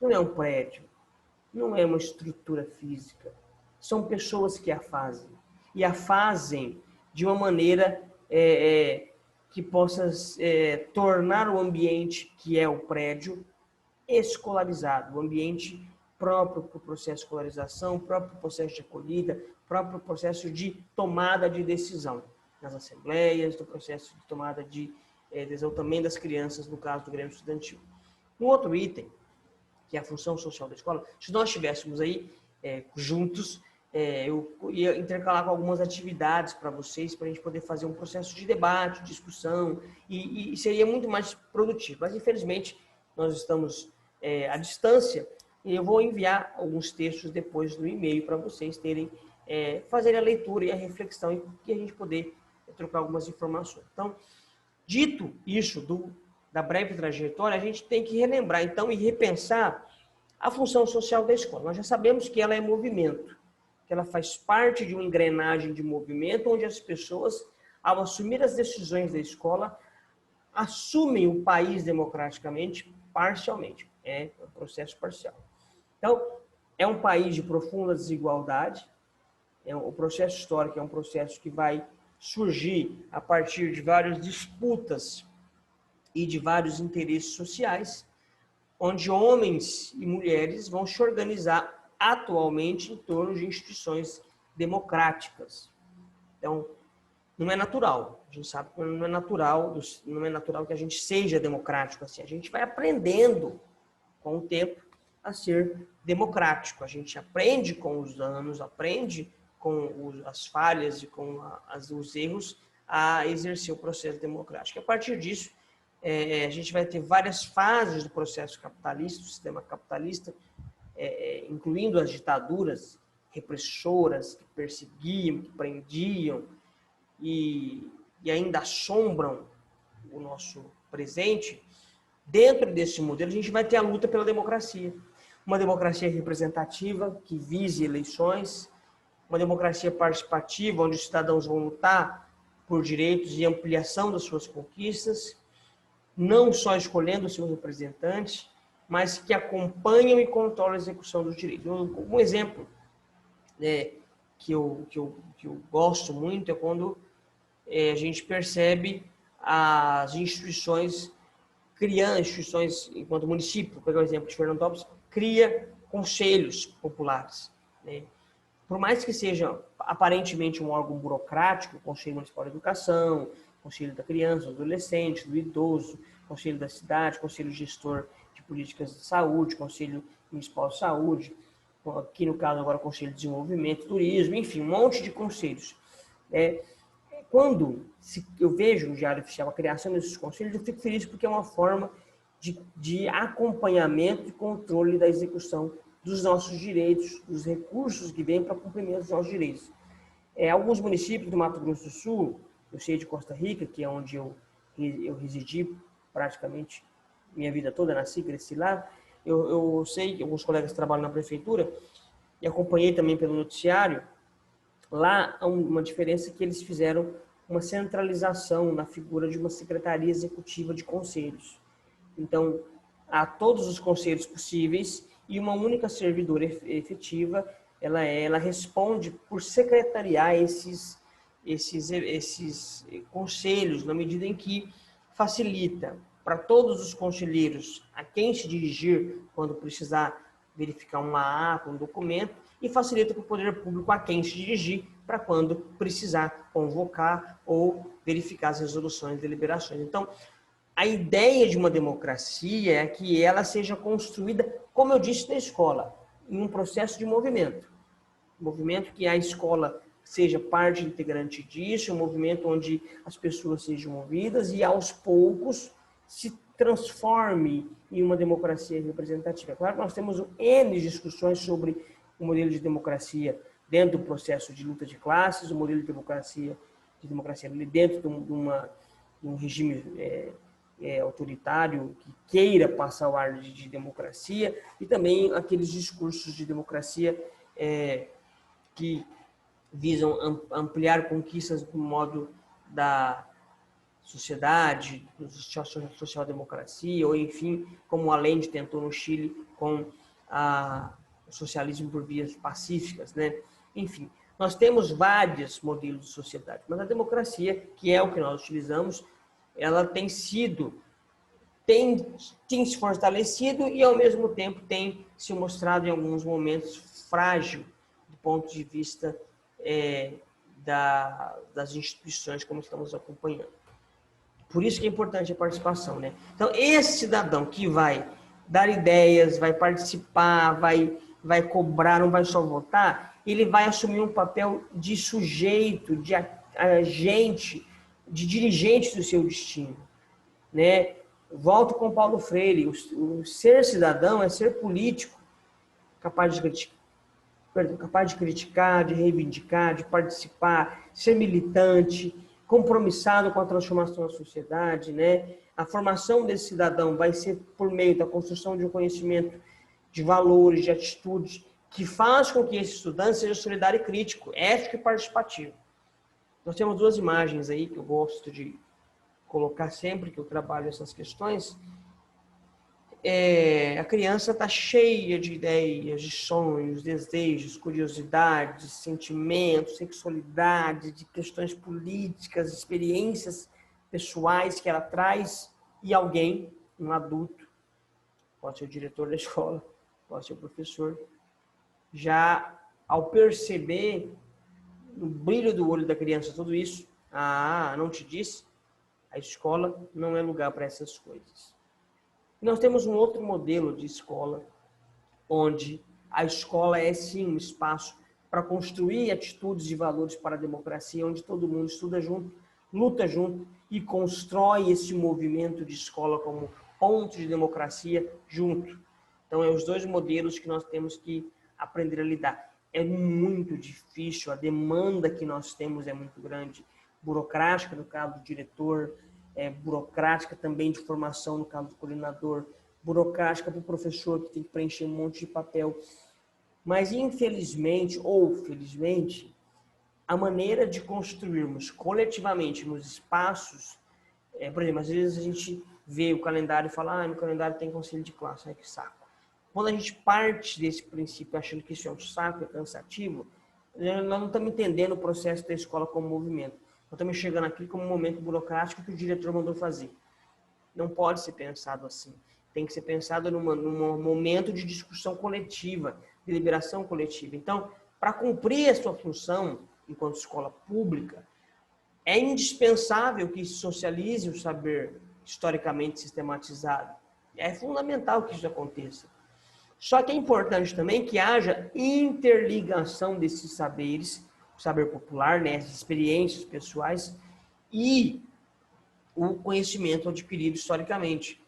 Não é um prédio, não é uma estrutura física. São pessoas que a fazem. E a fazem de uma maneira que possa tornar o ambiente que é o prédio escolarizado, o ambiente próprio para o processo de escolarização, próprio processo de acolhida, próprio processo de tomada de decisão nas assembleias, do processo de tomada de decisão também das crianças, no caso do Grêmio Estudantil. Um outro item, que é a função social da escola, se nós estivéssemos aí juntos, eu ia intercalar com algumas atividades para vocês, para a gente poder fazer um processo de debate, discussão, e seria muito mais produtivo. Mas, infelizmente, nós estamos à distância, e eu vou enviar alguns textos depois no e-mail para vocês fazerem a leitura e a reflexão e a gente poder trocar algumas informações. Então, dito isso da breve trajetória, a gente tem que relembrar, então, e repensar a função social da escola. Nós já sabemos que ela é movimento, que ela faz parte de uma engrenagem de movimento, onde as pessoas, ao assumir as decisões da escola, assumem o país democraticamente, parcialmente. É um processo parcial. Então, é um país de profunda desigualdade, o processo histórico é um processo que vai surgir a partir de várias disputas e de vários interesses sociais, onde homens e mulheres vão se organizar atualmente em torno de instituições democráticas. Então, não é natural. A gente sabe que não é natural que a gente seja democrático assim. A gente vai aprendendo com o tempo a ser democrático. A gente aprende com os anos, aprende com as falhas e com os erros a exercer o processo democrático. A partir disso, a gente vai ter várias fases do processo capitalista, do sistema capitalista, incluindo as ditaduras repressoras que perseguiam, que prendiam e ainda assombram o nosso presente. Dentro desse modelo, a gente vai ter a luta pela democracia. Uma democracia representativa, que vise eleições, uma democracia participativa, onde os cidadãos vão lutar por direitos e ampliação das suas conquistas, não só escolhendo o seu representante, mas que acompanham e controlam a execução dos direitos. Um exemplo que eu gosto muito é quando a gente percebe as instituições criando instituições, enquanto município, vou pegar o exemplo de Fernandópolis, cria conselhos populares, né? Por mais que seja aparentemente um órgão burocrático, o Conselho Municipal de Educação, Conselho da Criança, do Adolescente, do Idoso, Conselho da Cidade, Conselho Gestor de Políticas de Saúde, Conselho Municipal de Saúde, aqui no caso agora Conselho de Desenvolvimento, Turismo, enfim, um monte de conselhos. Quando eu vejo no Diário Oficial a criação desses conselhos, eu fico feliz porque é uma forma de acompanhamento e controle da execução dos nossos direitos, dos recursos que vêm para cumprimento dos nossos direitos. Alguns municípios do Mato Grosso do Sul, eu sei de Costa Rica, que é onde eu residi praticamente minha vida toda, nasci, cresci lá, eu sei que alguns colegas trabalham na prefeitura e acompanhei também pelo noticiário. Lá há uma diferença que eles fizeram uma centralização na figura de uma secretaria executiva de conselhos. Então, há todos os conselhos possíveis e uma única servidora efetiva, ela responde por secretariar esses conselhos, na medida em que facilita para todos os conselheiros a quem se dirigir quando precisar verificar uma ata, um documento, e facilita para o poder público a quem se dirigir para quando precisar convocar ou verificar as resoluções e deliberações. Então, a ideia de uma democracia é que ela seja construída, como eu disse, na escola, em um processo de movimento. Um movimento que a escola seja parte integrante disso, um movimento onde as pessoas sejam movidas e, aos poucos, se transforme em uma democracia representativa. Claro que nós temos N discussões sobre o modelo de democracia dentro do processo de luta de classes, o modelo de democracia dentro de um regime autoritário que queira passar o ar de democracia, e também aqueles discursos de democracia que visam ampliar conquistas do modo da sociedade, social-democracia, ou enfim, como o Allende tentou no Chile com o socialismo por vias pacíficas, né? Enfim, nós temos vários modelos de sociedade, mas a democracia, que é o que nós utilizamos, ela tem se fortalecido e, ao mesmo tempo, tem se mostrado, em alguns momentos, frágil do ponto de vista das instituições, como estamos acompanhando. Por isso que é importante a participação, né? Então, esse cidadão que vai dar ideias, vai participar, vai cobrar, não vai só votar, ele vai assumir um papel de sujeito, de agente, de dirigente do seu destino, né? Volto com Paulo Freire, o ser cidadão é ser político, capaz de criticar, de reivindicar, de participar, ser militante, compromissado com a transformação da sociedade, né? A formação desse cidadão vai ser por meio da construção de um conhecimento de valores, de atitudes, que faz com que esse estudante seja solidário e crítico, ético e participativo. Nós temos duas imagens aí que eu gosto de colocar sempre que eu trabalho essas questões. A criança está cheia de ideias, de sonhos, desejos, curiosidades, sentimentos, sexualidade, de questões políticas, experiências pessoais que ela traz, e alguém, um adulto, pode ser o diretor da escola, pode ser o professor, já ao perceber no brilho do olho da criança tudo isso, não te disse, a escola não é lugar para essas coisas. Nós temos um outro modelo de escola, onde a escola é sim um espaço para construir atitudes e valores para a democracia, onde todo mundo estuda junto, luta junto e constrói esse movimento de escola como ponto de democracia junto. Então, os dois modelos que nós temos que aprender a lidar. É muito difícil, a demanda que nós temos é muito grande, burocrática no caso do diretor, burocrática também de formação no caso do coordenador, burocrática para o professor que tem que preencher um monte de papel. Mas, infelizmente ou felizmente, a maneira de construirmos coletivamente nos espaços, por exemplo, às vezes a gente vê o calendário e fala, no calendário tem conselho de classe, que saco. Quando a gente parte desse princípio achando que isso é um saco, é cansativo, nós não estamos entendendo o processo da escola como movimento. Nós estamos chegando aqui como um momento burocrático que o diretor mandou fazer. Não pode ser pensado assim. Tem que ser pensado num momento de discussão coletiva, de deliberação coletiva. Então, para cumprir a sua função enquanto escola pública, é indispensável que se socialize o saber historicamente sistematizado. É fundamental que isso aconteça. Só que é importante também que haja interligação desses saberes, o saber popular, né, as experiências pessoais, e o conhecimento adquirido historicamente,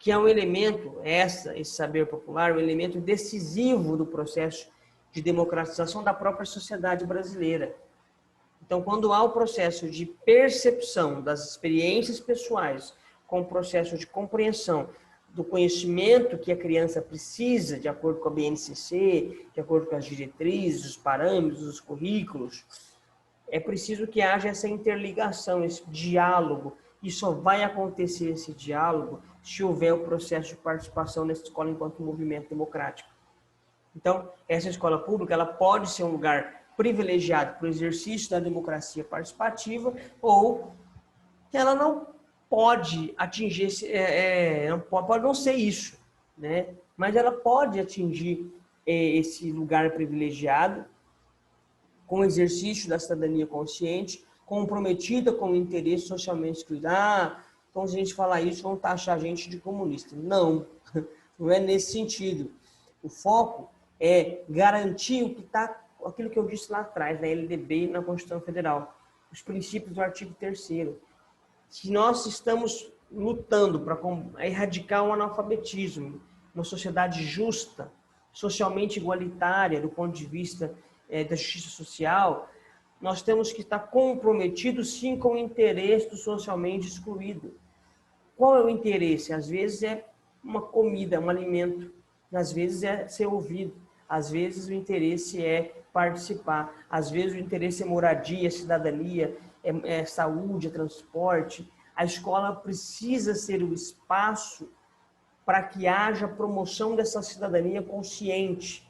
que é um elemento, esse saber popular, um elemento decisivo do processo de democratização da própria sociedade brasileira. Então, quando há o processo de percepção das experiências pessoais com o processo de compreensão do conhecimento que a criança precisa, de acordo com a BNCC, de acordo com as diretrizes, os parâmetros, os currículos, é preciso que haja essa interligação, esse diálogo, e só vai acontecer esse diálogo se houver o processo de participação nessa escola enquanto movimento democrático. Então, essa escola pública ela pode ser um lugar privilegiado para o exercício da democracia participativa, ou ela não pode atingir, pode não ser isso, né? Mas ela pode atingir esse lugar privilegiado com o exercício da cidadania consciente, comprometida com o interesse socialmente excluído. Então, se a gente falar isso, vão taxar a gente de comunista. Não, não é nesse sentido. O foco é garantir o que aquilo que eu disse lá atrás, na LDB e na Constituição Federal, os princípios do artigo 3º. Se nós estamos lutando para erradicar o analfabetismo, uma sociedade justa, socialmente igualitária, do ponto de vista da justiça social, nós temos que estar comprometidos, sim, com o interesse do socialmente excluído. Qual é o interesse? Às vezes é uma comida, um alimento, às vezes é ser ouvido, às vezes o interesse é participar, às vezes o interesse é moradia, é cidadania, é saúde, é transporte. A escola precisa ser o espaço para que haja promoção dessa cidadania consciente,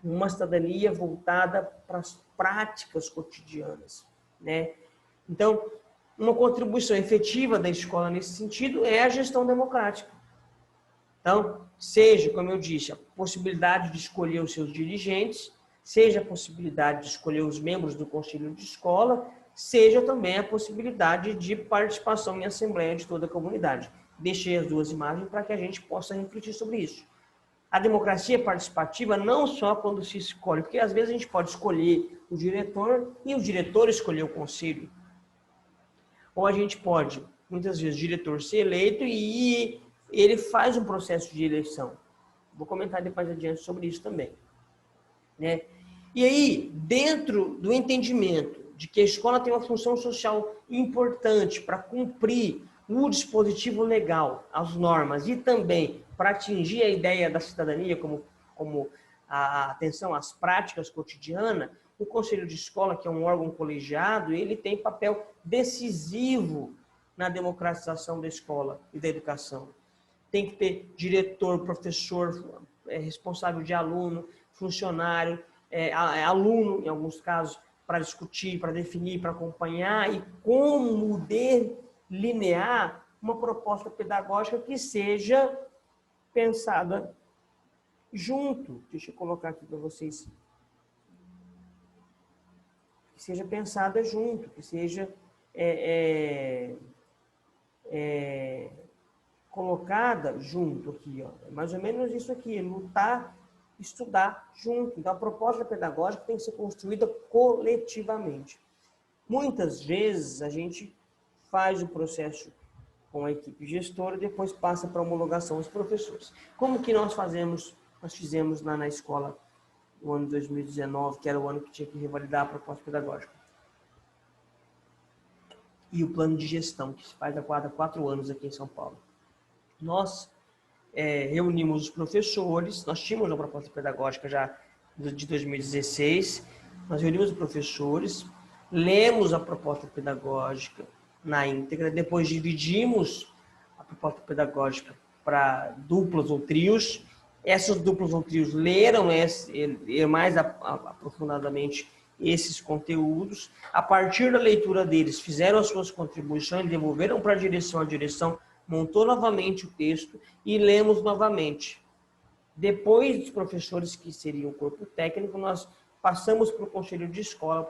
uma cidadania voltada para as práticas cotidianas, né? Então, uma contribuição efetiva da escola nesse sentido é a gestão democrática. Então, seja, como eu disse, a possibilidade de escolher os seus dirigentes, seja a possibilidade de escolher os membros do conselho de escola, seja também a possibilidade de participação em assembleia de toda a comunidade. Deixei as duas imagens para que a gente possa refletir sobre isso. A democracia participativa não só quando se escolhe, porque às vezes a gente pode escolher o diretor e o diretor escolher o conselho. Ou a gente pode, muitas vezes, o diretor ser eleito e ele faz um processo de eleição. Vou comentar depois adiante sobre isso também, né? E aí, dentro do entendimento de que a escola tem uma função social importante para cumprir o dispositivo legal, as normas, e também para atingir a ideia da cidadania como a atenção às práticas cotidianas, o Conselho de Escola, que é um órgão colegiado, ele tem papel decisivo na democratização da escola e da educação. Tem que ter diretor, professor, responsável de aluno, funcionário, aluno, em alguns casos, para discutir, para definir, para acompanhar e como delinear uma proposta pedagógica que seja pensada junto. Deixa eu colocar aqui para vocês. Que seja pensada junto, que seja colocada junto aqui, ó. É mais ou menos isso aqui, lutar, estudar junto. Então, a proposta pedagógica tem que ser construída coletivamente. Muitas vezes, a gente faz o processo com a equipe gestora e depois passa para a homologação dos professores. Como que nós fizemos lá na escola no ano de 2019, que era o ano que tinha que revalidar a proposta pedagógica. E o plano de gestão, que se faz há 4 anos aqui em São Paulo. Nós reunimos os professores, nós tínhamos uma proposta pedagógica já de 2016, nós reunimos os professores, lemos a proposta pedagógica na íntegra, depois dividimos a proposta pedagógica para duplas ou trios. Essas duplas ou trios leram mais aprofundadamente esses conteúdos. A partir da leitura deles, fizeram as suas contribuições, devolveram para a direção montou novamente o texto e lemos novamente. Depois dos professores, que seriam o corpo técnico, nós passamos para o conselho de escola,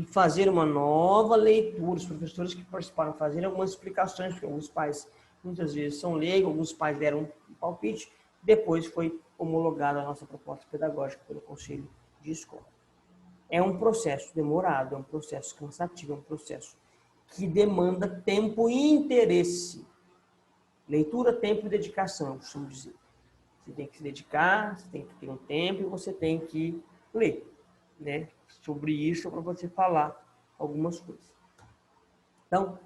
fazer uma nova leitura. Os professores que participaram fazer algumas explicações, porque alguns pais muitas vezes são leigos, alguns pais deram um palpite, depois foi homologada a nossa proposta pedagógica pelo conselho de escola. É um processo demorado, é um processo cansativo, é um processo que demanda tempo e interesse. Leitura, tempo e dedicação, eu costumo dizer. Você tem que se dedicar, você tem que ter um tempo e você tem que ler, né? Sobre isso, para você falar algumas coisas. Então,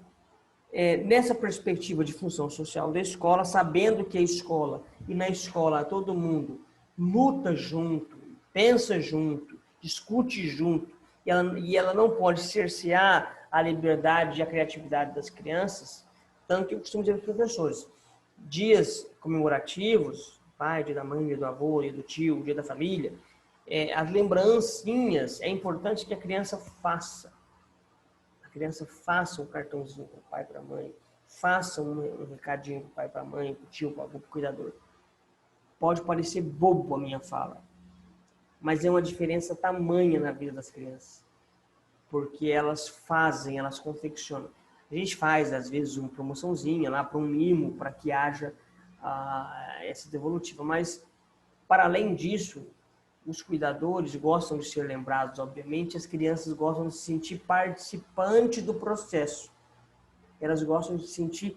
nessa perspectiva de função social da escola, sabendo que a escola, e na escola todo mundo luta junto, pensa junto, discute junto, e ela não pode cercear a liberdade e a criatividade das crianças, tanto que eu costumo dizer para os professores, dias comemorativos, pai, dia da mãe, dia do avô, dia do tio, dia da família, as lembrancinhas, é importante que a criança faça. A criança faça um cartãozinho para o pai e para a mãe, faça um recadinho para o pai e para a mãe, para o tio, para o avô, para o cuidador. Pode parecer bobo a minha fala, mas é uma diferença tamanha na vida das crianças, porque elas fazem, elas confeccionam. A gente faz, às vezes, uma promoçãozinha lá para um mimo, para que haja essa devolutiva, mas, para além disso, os cuidadores gostam de ser lembrados, obviamente, as crianças gostam de se sentir participante do processo. Elas gostam de se sentir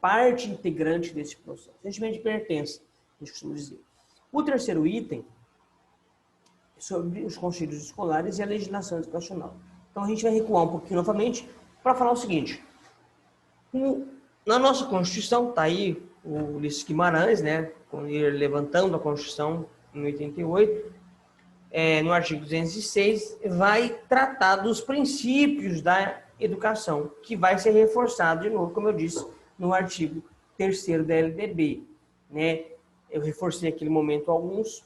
parte integrante desse processo. Sentimento de pertença, a gente costuma dizer. O terceiro item é sobre os conselhos escolares e a legislação educacional. Então, a gente vai recuar um pouquinho novamente para falar o seguinte. Na nossa Constituição, está aí o Ulisses Guimarães, né, levantando a Constituição em 88, no artigo 206, vai tratar dos princípios da educação, que vai ser reforçado de novo, como eu disse, no artigo 3º da LDB. Né? Eu reforcei naquele momento alguns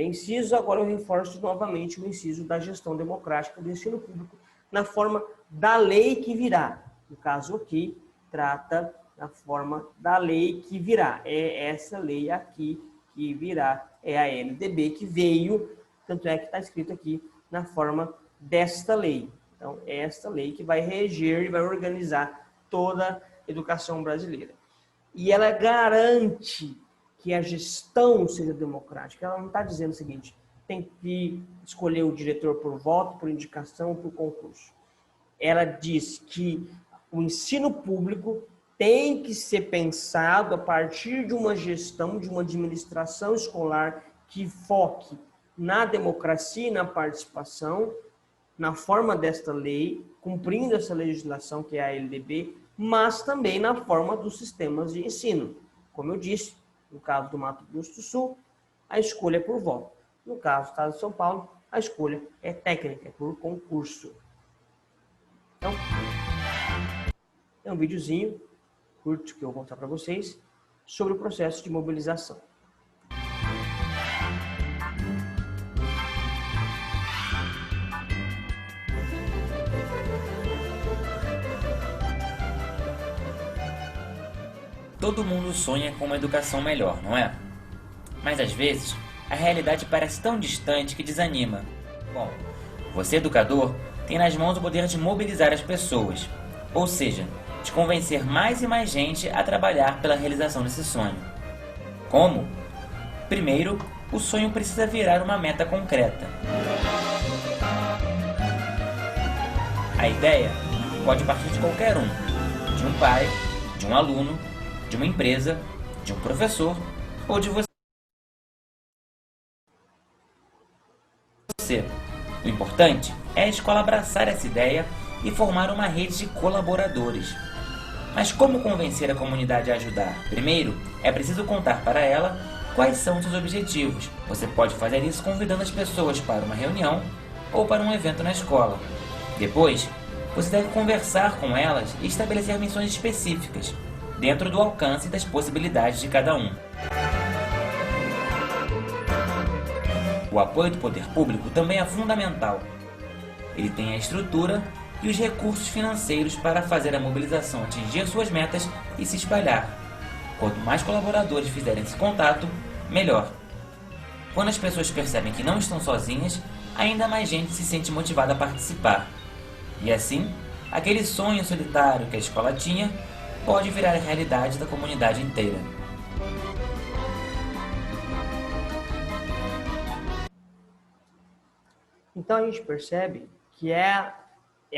incisos, agora eu reforço novamente o inciso da gestão democrática do ensino público, na forma da lei que virá. No caso aqui, trata da forma da lei que virá. É essa lei aqui que virá, é a LDB que veio, tanto é que está escrito aqui na forma desta lei. Então, é esta lei que vai reger e vai organizar toda a educação brasileira. E ela garante que a gestão seja democrática. Ela não está dizendo o seguinte, tem que escolher o diretor por voto, por indicação, por concurso. Ela diz que o ensino público tem que ser pensado a partir de uma gestão, de uma administração escolar que foque na democracia e na participação, na forma desta lei, cumprindo essa legislação que é a LDB, mas também na forma dos sistemas de ensino. Como eu disse, no caso do Mato Grosso do Sul, a escolha é por voto. No caso do Estado de São Paulo, a escolha é técnica, é por concurso. Então, é um videozinho curto que eu vou mostrar para vocês sobre o processo de mobilização. Todo mundo sonha com uma educação melhor, não é? Mas às vezes, a realidade parece tão distante que desanima. Bom, você, educador, tem nas mãos o poder de mobilizar as pessoas, ou seja, de convencer mais e mais gente a trabalhar pela realização desse sonho. Como? Primeiro, o sonho precisa virar uma meta concreta. A ideia pode partir de qualquer um, de um pai, de um aluno, de uma empresa, de um professor ou de você. O importante é a escola abraçar essa ideia e formar uma rede de colaboradores. Mas como convencer a comunidade a ajudar? Primeiro, é preciso contar para ela quais são seus objetivos. Você pode fazer isso convidando as pessoas para uma reunião ou para um evento na escola. Depois, você deve conversar com elas e estabelecer missões específicas, dentro do alcance das possibilidades de cada um. O apoio do poder público também é fundamental. Ele tem a estrutura e os recursos financeiros para fazer a mobilização atingir suas metas e se espalhar. Quanto mais colaboradores fizerem esse contato, melhor. Quando as pessoas percebem que não estão sozinhas, ainda mais gente se sente motivada a participar. E assim, aquele sonho solitário que a escola tinha pode virar a realidade da comunidade inteira. Então a gente percebe que é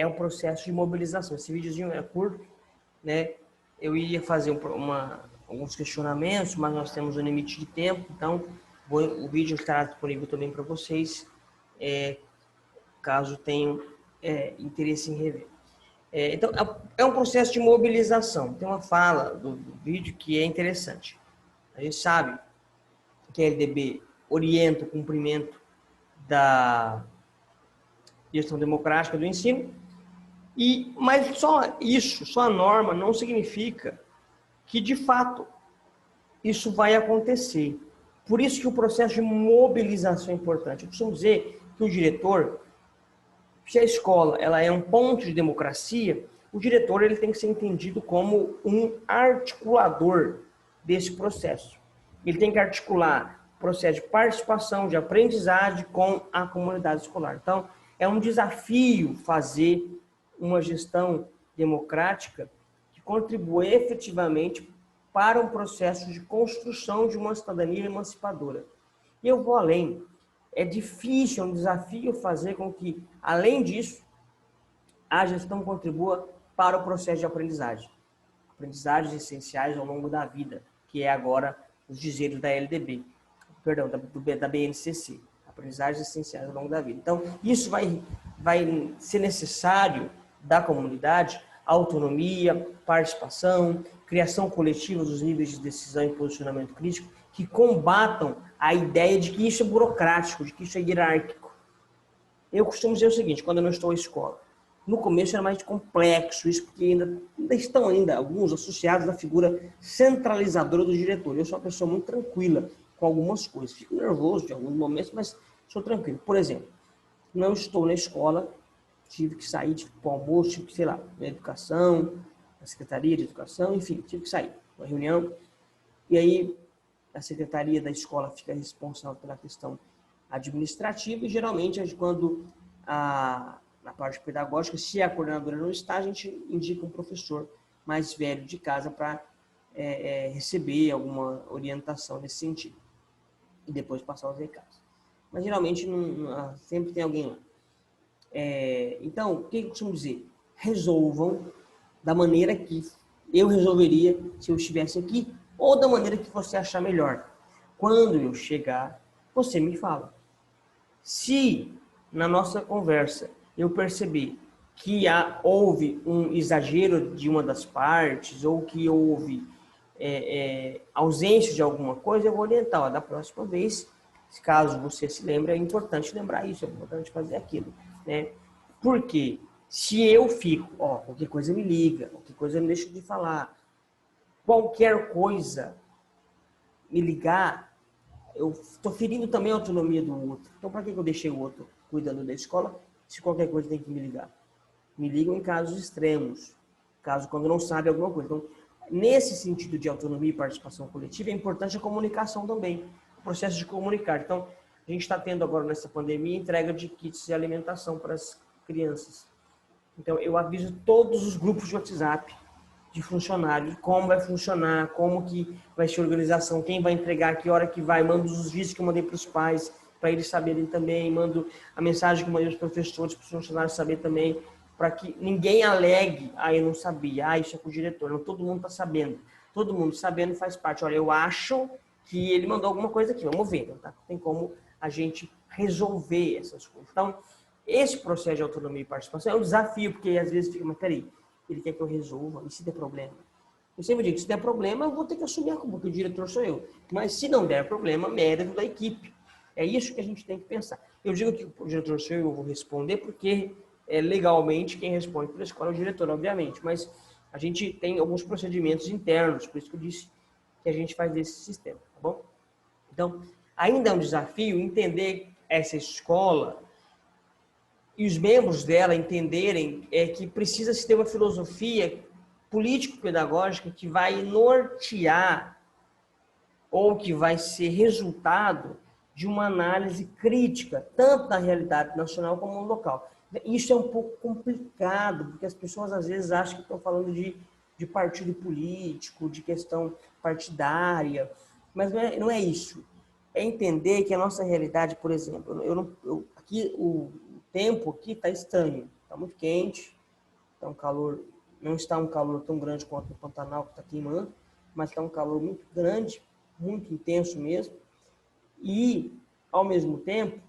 um processo de mobilização. Esse videozinho é curto, né? eu ia fazer alguns questionamentos, mas nós temos um limite de tempo, então o vídeo estará disponível também para vocês, caso tenham interesse em rever. Então, é um processo de mobilização. Tem uma fala do vídeo que é interessante. A gente sabe que a LDB orienta o cumprimento da gestão democrática do ensino, mas só isso, só a norma, não significa que, de fato, isso vai acontecer. Por isso que o processo de mobilização é importante. Eu costumo dizer que o diretor, se a escola ela é um ponto de democracia, o diretor ele tem que ser entendido como um articulador desse processo. Ele tem que articular o processo de participação, de aprendizagem com a comunidade escolar. Então, é um desafio fazer uma gestão democrática que contribua efetivamente para um processo de construção de uma cidadania emancipadora. E eu vou além. É difícil, é um desafio fazer com que, além disso, a gestão contribua para o processo de aprendizagem. Aprendizagens essenciais ao longo da vida, que é agora os dizeres da LDB, perdão, da BNCC. Aprendizagens essenciais ao longo da vida. Então, isso vai ser necessário da comunidade autonomia, participação, criação coletiva dos níveis de decisão e posicionamento crítico, que combatam a ideia de que isso é burocrático, de que isso é hierárquico. Eu costumo dizer o seguinte, quando eu não estou em escola, no começo era mais complexo isso, porque ainda estão alguns associados à figura centralizadora do diretor. Eu sou uma pessoa muito tranquila com algumas coisas. Fico nervoso de alguns momentos, mas sou tranquilo. Por exemplo, não estou na escola, tive que sair, tive que ir para o almoço, tive que, sei lá, na educação, na Secretaria de Educação, enfim, tive que sair, uma reunião. E aí, a Secretaria da Escola fica responsável pela questão administrativa e, geralmente, quando na parte pedagógica, se a coordenadora não está, a gente indica um professor mais velho de casa para receber alguma orientação nesse sentido. E depois passar os recados. Mas, geralmente, sempre tem alguém lá. Então, o que eu costumo dizer? Resolvam da maneira que eu resolveria se eu estivesse aqui ou da maneira que você achar melhor. Quando eu chegar, você me fala. Se na nossa conversa eu perceber que houve um exagero de uma das partes ou que houve ausência de alguma coisa, eu vou orientar. Da próxima vez, caso você se lembre, é importante lembrar isso, é importante fazer aquilo. Né? Porque se eu fico, qualquer coisa me liga, qualquer coisa me deixa de falar, qualquer coisa me ligar, eu estou ferindo também a autonomia do outro. Então, para que eu deixei o outro cuidando da escola, se qualquer coisa tem que me ligar? Me ligam em casos extremos, caso quando não sabe alguma coisa. Então, nesse sentido de autonomia e participação coletiva, é importante a comunicação também, o processo de comunicar. Então, a gente está tendo agora nessa pandemia entrega de kits de alimentação para as crianças. Então, eu aviso todos os grupos de WhatsApp de funcionários, como vai funcionar, como que vai ser a organização, quem vai entregar, que hora que vai, mando os vídeos que eu mandei para os pais, para eles saberem também, mando a mensagem que eu mandei para os professores, para os funcionários saberem também, para que ninguém alegue, eu não sabia, isso é com o diretor. Não, todo mundo está sabendo. Todo mundo sabendo faz parte. Olha, eu acho que ele mandou alguma coisa aqui, vamos ver. Tá? Tem como a gente resolver essas coisas. Então, esse processo de autonomia e participação é um desafio, porque às vezes fica, mas peraí, ele quer que eu resolva, e se der problema? Eu sempre digo, se der problema, eu vou ter que assumir a culpa, porque o diretor sou eu. Mas se não der problema, mérito da equipe. É isso que a gente tem que pensar. Eu digo que o diretor sou eu vou responder, porque legalmente quem responde pela escola é o diretor, obviamente. Mas a gente tem alguns procedimentos internos, por isso que eu disse que a gente faz desse sistema, tá bom? Então, ainda é um desafio entender essa escola e os membros dela entenderem que precisa se ter uma filosofia político-pedagógica que vai nortear ou que vai ser resultado de uma análise crítica, tanto da realidade nacional como no local. Isso é um pouco complicado, porque as pessoas às vezes acham que estão falando de partido político, de questão partidária, mas não é isso. É entender que a nossa realidade, por exemplo, aqui o tempo aqui está estranho, está muito quente, está um calor não está um calor tão grande quanto no Pantanal, que está queimando, mas está um calor muito grande, muito intenso mesmo. E, ao mesmo tempo,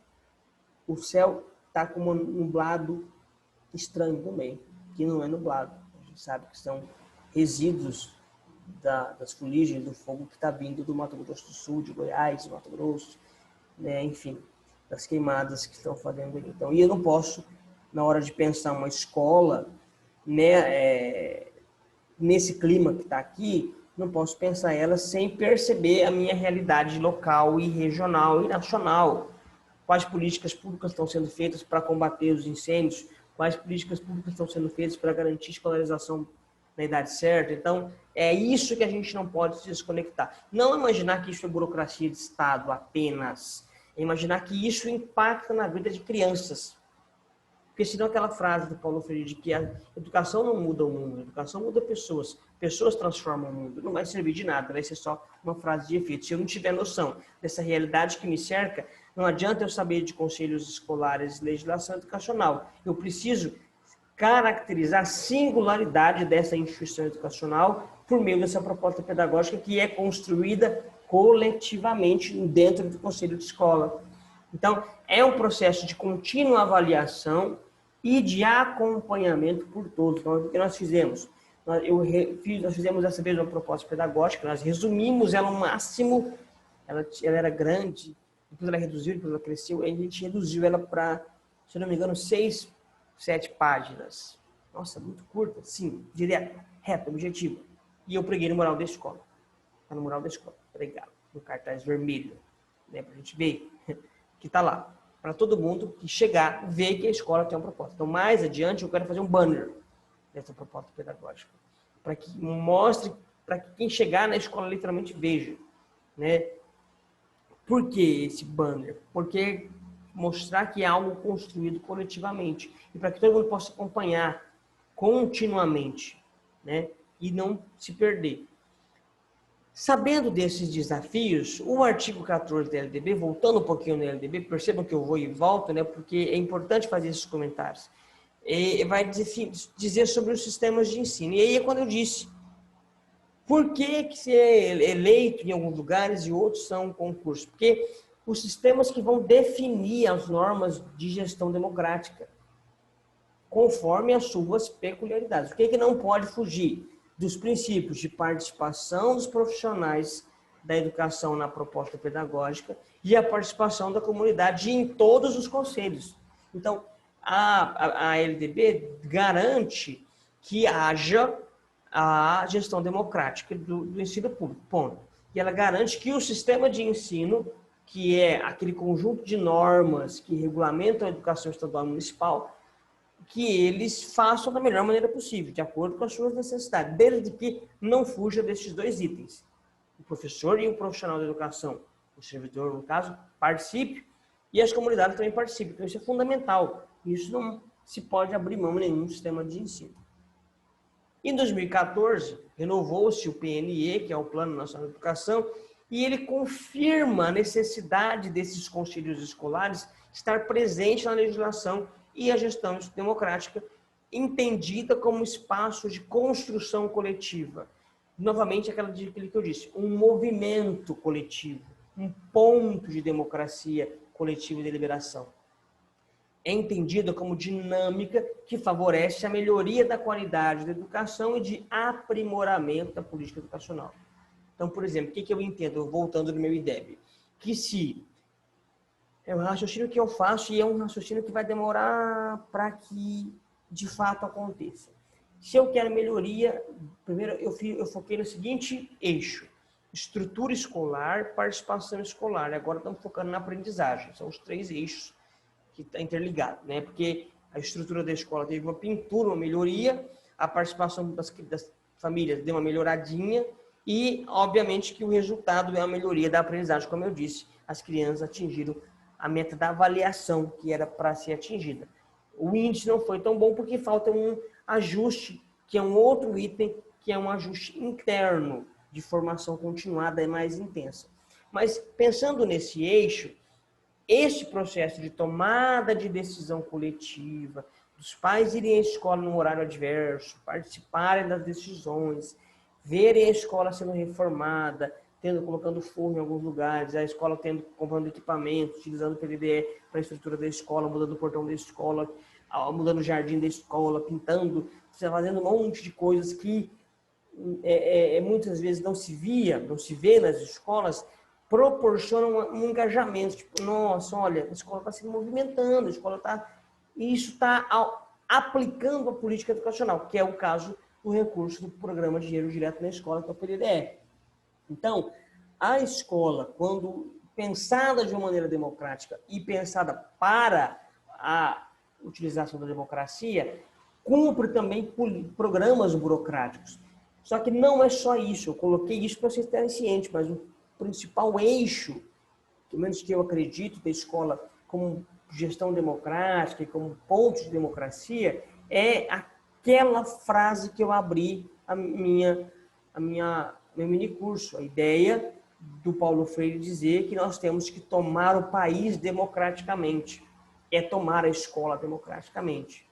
o céu está com um nublado estranho também, que não é nublado. A gente sabe que são resíduos das fuligens do fogo que está vindo do Mato Grosso do Sul, de Goiás, Mato Grosso, né? Enfim, das queimadas que estão fazendo ali. Então, e eu não posso, na hora de pensar uma escola, né, nesse clima que está aqui, não posso pensar ela sem perceber a minha realidade local e regional e nacional. Quais políticas públicas estão sendo feitas para combater os incêndios? Quais políticas públicas estão sendo feitas para garantir escolarização na idade certa? Então, é isso que a gente não pode se desconectar. Não imaginar que isso é burocracia de Estado apenas. É imaginar que isso impacta na vida de crianças. Porque senão aquela frase do Paulo Freire de que a educação não muda o mundo, a educação muda pessoas. Pessoas transformam o mundo. Não vai servir de nada, vai ser só uma frase de efeito. Se eu não tiver noção dessa realidade que me cerca, não adianta eu saber de conselhos escolares e legislação educacional. Eu preciso caracterizar a singularidade dessa instituição educacional por meio dessa proposta pedagógica que é construída coletivamente dentro do conselho de escola. Então, é um processo de contínua avaliação e de acompanhamento por todos. Então, o que nós fizemos? Nós fizemos dessa vez uma proposta pedagógica, nós resumimos ela ao máximo, ela era grande, depois ela reduziu, depois ela cresceu, e a gente reduziu ela para, se não me engano, 6, 7 páginas. Nossa, muito curta, sim, direta, reta, objetiva. E eu preguei no mural da escola. Está no mural da escola, pregado, no cartaz vermelho, né, para a gente ver que está lá. Para todo mundo que chegar, ver que a escola tem uma proposta. Então, mais adiante, eu quero fazer um banner dessa proposta pedagógica, para que mostre, para que quem chegar na escola literalmente veja, né? Por que esse banner? Porque mostrar que é algo construído coletivamente e para que todo mundo possa acompanhar continuamente, né? E não se perder. Sabendo desses desafios, o artigo 14 da LDB, voltando um pouquinho na LDB, percebam que eu vou e volto, né? Porque é importante fazer esses comentários. Vai dizer sobre os sistemas de ensino. E aí é quando eu disse, por que ser eleito em alguns lugares e outros são concursos? Porque os sistemas que vão definir as normas de gestão democrática, conforme as suas peculiaridades. O que não pode fugir? Dos princípios de participação dos profissionais da educação na proposta pedagógica e a participação da comunidade em todos os conselhos. Então, a LDB garante que haja a gestão democrática do ensino público, ponto. E ela garante que o sistema de ensino, que é aquele conjunto de normas que regulamentam a educação estadual e municipal, que eles façam da melhor maneira possível, de acordo com as suas necessidades, desde que não fuja desses dois itens. O professor e o profissional da educação, o servidor, no caso, participe, e as comunidades também participem. Então, isso é fundamental. Isso não se pode abrir mão em nenhum sistema de ensino. Em 2014, renovou-se o PNE, que é o Plano Nacional de Educação, e ele confirma a necessidade desses conselhos escolares estar presente na legislação e a gestão democrática, entendida como espaço de construção coletiva. Novamente, aquilo que eu disse, um movimento coletivo, um ponto de democracia coletiva e deliberação. É entendida como dinâmica que favorece a melhoria da qualidade da educação e de aprimoramento da política educacional. Então, por exemplo, o que eu entendo, voltando no meu IDEB? Que se é um raciocínio que eu faço e é um raciocínio que vai demorar para que, de fato, aconteça. Se eu quero melhoria, primeiro eu foquei no seguinte eixo: estrutura escolar, participação escolar. Agora estamos focando na aprendizagem. São os 3 eixos que estão interligados, né? Porque a estrutura da escola teve uma pintura, uma melhoria, a participação das famílias deu uma melhoradinha e, obviamente, que o resultado é a melhoria da aprendizagem, como eu disse. As crianças atingiram a meta da avaliação que era para ser atingida. O índice não foi tão bom porque falta um ajuste, que é um outro item, que é um ajuste interno de formação continuada e mais intensa. Mas pensando nesse eixo, este processo de tomada de decisão coletiva, dos pais irem à escola no horário adverso, participarem das decisões, verem a escola sendo reformada, colocando forro em alguns lugares, a escola comprando equipamentos, utilizando o PDDE para a estrutura da escola, mudando o portão da escola, mudando o jardim da escola, pintando, fazendo um monte de coisas que muitas vezes não se vê nas escolas, proporcionam um engajamento. Tipo, nossa, olha, a escola está se movimentando, a escola está... E isso está aplicando a política educacional, que é o caso do recurso do Programa de Dinheiro Direto na Escola, que é o PDDE. Então, a escola, quando pensada de uma maneira democrática e pensada para a utilização da democracia, cumpre também programas burocráticos. Só que não é só isso, eu coloquei isso para vocês terem ciente, mas o principal eixo, pelo menos que eu acredito, da escola como gestão democrática e como ponto de democracia, é aquela frase que eu abri meu mini curso, a ideia do Paulo Freire dizer que nós temos que tomar o país democraticamente, é tomar a escola democraticamente,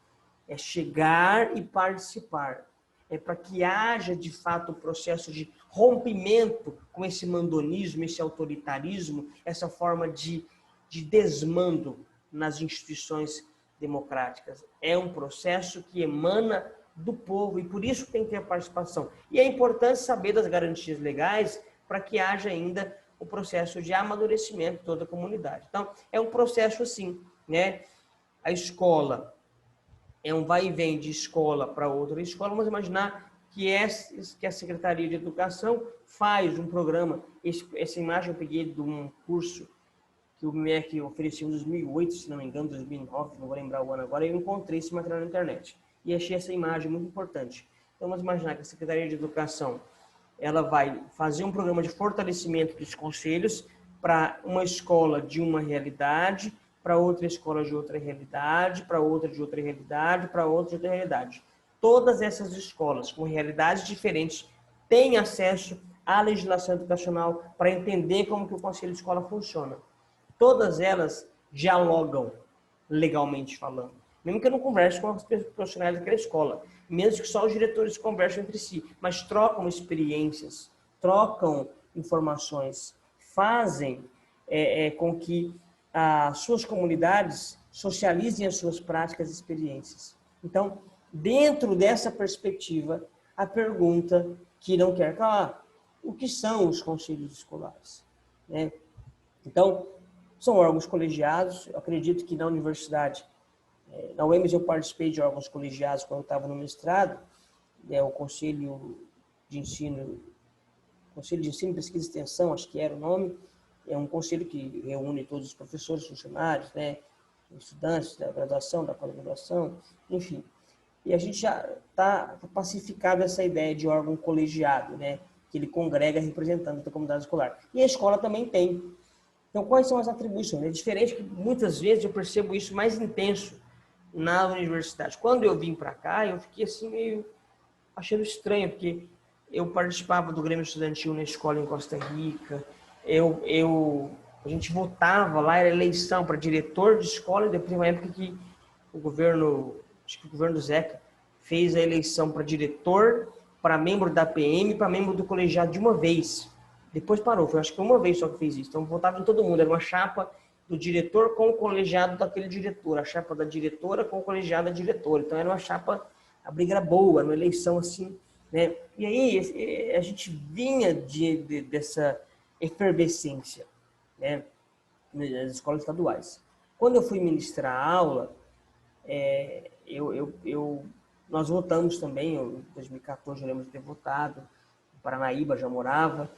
é chegar e participar, é para que haja de fato o processo de rompimento com esse mandonismo, esse autoritarismo, essa forma de desmando nas instituições democráticas. É um processo que emana do povo e por isso tem que ter a participação. E é importante saber das garantias legais para que haja ainda o processo de amadurecimento de toda a comunidade. Então, é um processo assim, né? A escola é um vai e vem de escola para outra escola. Vamos imaginar que a Secretaria de Educação faz um programa. Essa imagem eu peguei de um curso que o MEC ofereceu em 2008, se não me engano, 2009, não vou lembrar o ano agora, eu encontrei esse material na internet. E achei essa imagem muito importante. Então, vamos imaginar que a Secretaria de Educação ela vai fazer um programa de fortalecimento dos conselhos para uma escola de uma realidade, para outra escola de outra realidade, para outra de outra realidade, para outra de outra realidade. Todas essas escolas com realidades diferentes têm acesso à legislação educacional para entender como que o conselho de escola funciona. Todas elas dialogam legalmente falando. Mesmo que eu não converse com os profissionais daquela escola, mesmo que só os diretores conversem entre si, mas trocam experiências, trocam informações, fazem com que as suas comunidades socializem as suas práticas e experiências. Então, dentro dessa perspectiva, a pergunta que não quer calar, o que são os conselhos escolares? Né? Então, são órgãos colegiados. Eu acredito que na universidade, na UEMS eu participei de órgãos colegiados quando eu estava no mestrado, o Conselho de Ensino, Pesquisa e Extensão, acho que era o nome, é um conselho que reúne todos os professores, funcionários, né, estudantes da graduação, da pós-graduação, enfim. E a gente já está pacificado essa ideia de órgão colegiado, né, que ele congrega representantes da comunidade escolar. E a escola também tem. Então, quais são as atribuições? É diferente que muitas vezes eu percebo isso mais intenso na universidade. Quando eu vim para cá, eu fiquei assim meio achando estranho, porque eu participava do Grêmio Estudantil na escola em Costa Rica, a gente votava lá, era eleição para diretor de escola, e depois uma época que o governo do Zeca fez a eleição para diretor, para membro da PM, para membro do colegiado de uma vez. Depois parou, acho que foi uma vez só que fez isso. Então votava em todo mundo, era uma chapa do diretor com o colegiado daquele diretor, a chapa da diretora com o colegiado da diretora. Então era uma chapa, a briga era boa, era uma eleição assim, né? E aí a gente vinha dessa efervescência, né, nas escolas estaduais. Quando eu fui ministrar a aula, nós votamos também, em 2014 eu lembro de ter votado, em Paranaíba já morava,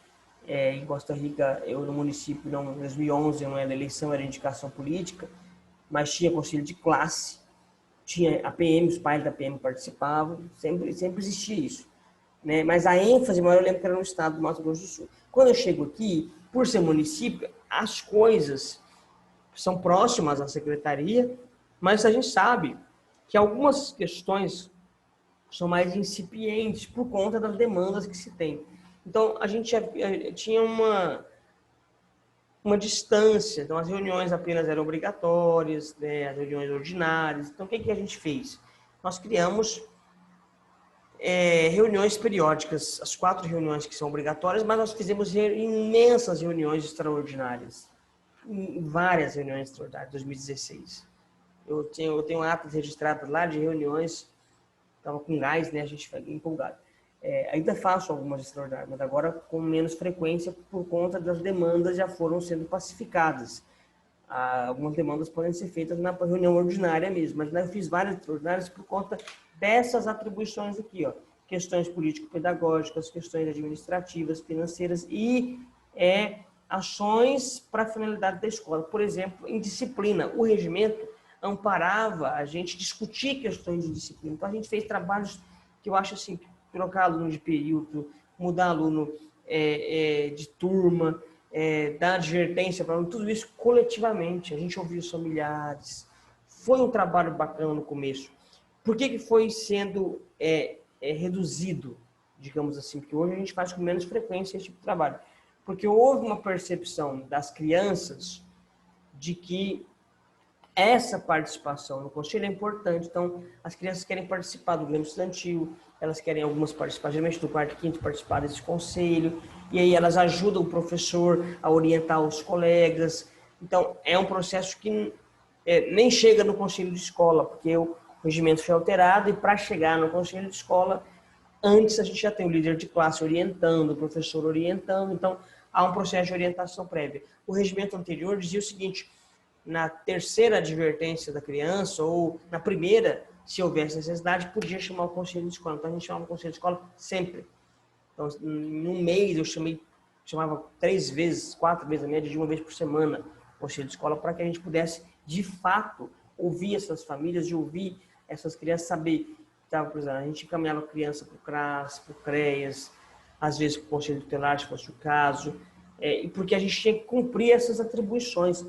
em Costa Rica, eu no município, em 2011, não era eleição, era indicação política, mas tinha conselho de classe, tinha a PM, os pais da PM participavam, sempre existia isso. Né? Mas a ênfase maior, eu lembro que era no estado do Mato Grosso do Sul. Quando eu chego aqui, por ser município, as coisas são próximas à secretaria, mas a gente sabe que algumas questões são mais incipientes por conta das demandas que se tem. Então, a gente tinha uma distância. Então, as reuniões apenas eram obrigatórias, né, as reuniões ordinárias. Então, o que a gente fez? Nós criamos reuniões periódicas, as 4 reuniões que são obrigatórias, mas nós fizemos imensas reuniões extraordinárias, várias reuniões extraordinárias, 2016. Eu tenho atas registradas lá de reuniões, estava com gás, né, a gente foi empolgado. Ainda faço algumas extraordinárias, mas agora com menos frequência por conta das demandas já foram sendo pacificadas. Algumas demandas podem ser feitas na reunião ordinária mesmo, mas eu fiz várias extraordinárias por conta dessas atribuições aqui, ó, questões político-pedagógicas, questões administrativas, financeiras e ações para a finalidade da escola. Por exemplo, em disciplina, o regimento amparava a gente discutir questões de disciplina. Então, a gente fez trabalhos que eu acho assim, trocar aluno de período, mudar aluno de turma, dar advertência para aluno, tudo isso coletivamente. A gente ouviu os familiares. Foi um trabalho bacana no começo. Por que foi sendo reduzido, digamos assim? Porque hoje a gente faz com menos frequência esse tipo de trabalho. Porque houve uma percepção das crianças de que essa participação no conselho é importante. Então, as crianças querem participar do Grêmio Estudantil, elas querem algumas participar, geralmente do 4º e 5º, participar desse conselho, e aí elas ajudam o professor a orientar os colegas. Então, é um processo que nem chega no conselho de escola, porque o regimento foi alterado, e para chegar no conselho de escola, antes a gente já tem o líder de classe orientando, o professor orientando, então há um processo de orientação prévia. O regimento anterior dizia o seguinte: na 3ª advertência da criança, ou na 1ª, se houvesse necessidade, podia chamar o conselho de escola. Então, a gente chamava o conselho de escola sempre. Então, em um mês, eu chamava 3 vezes, 4 vezes, a média de 1 vez por semana, o conselho de escola, para que a gente pudesse, de fato, ouvir essas famílias, de ouvir essas crianças, saber que estava precisando. A gente encaminhava a criança para o CRAS, para o CREAS, às vezes para o conselho tutelar, se fosse o caso, porque a gente tinha que cumprir essas atribuições.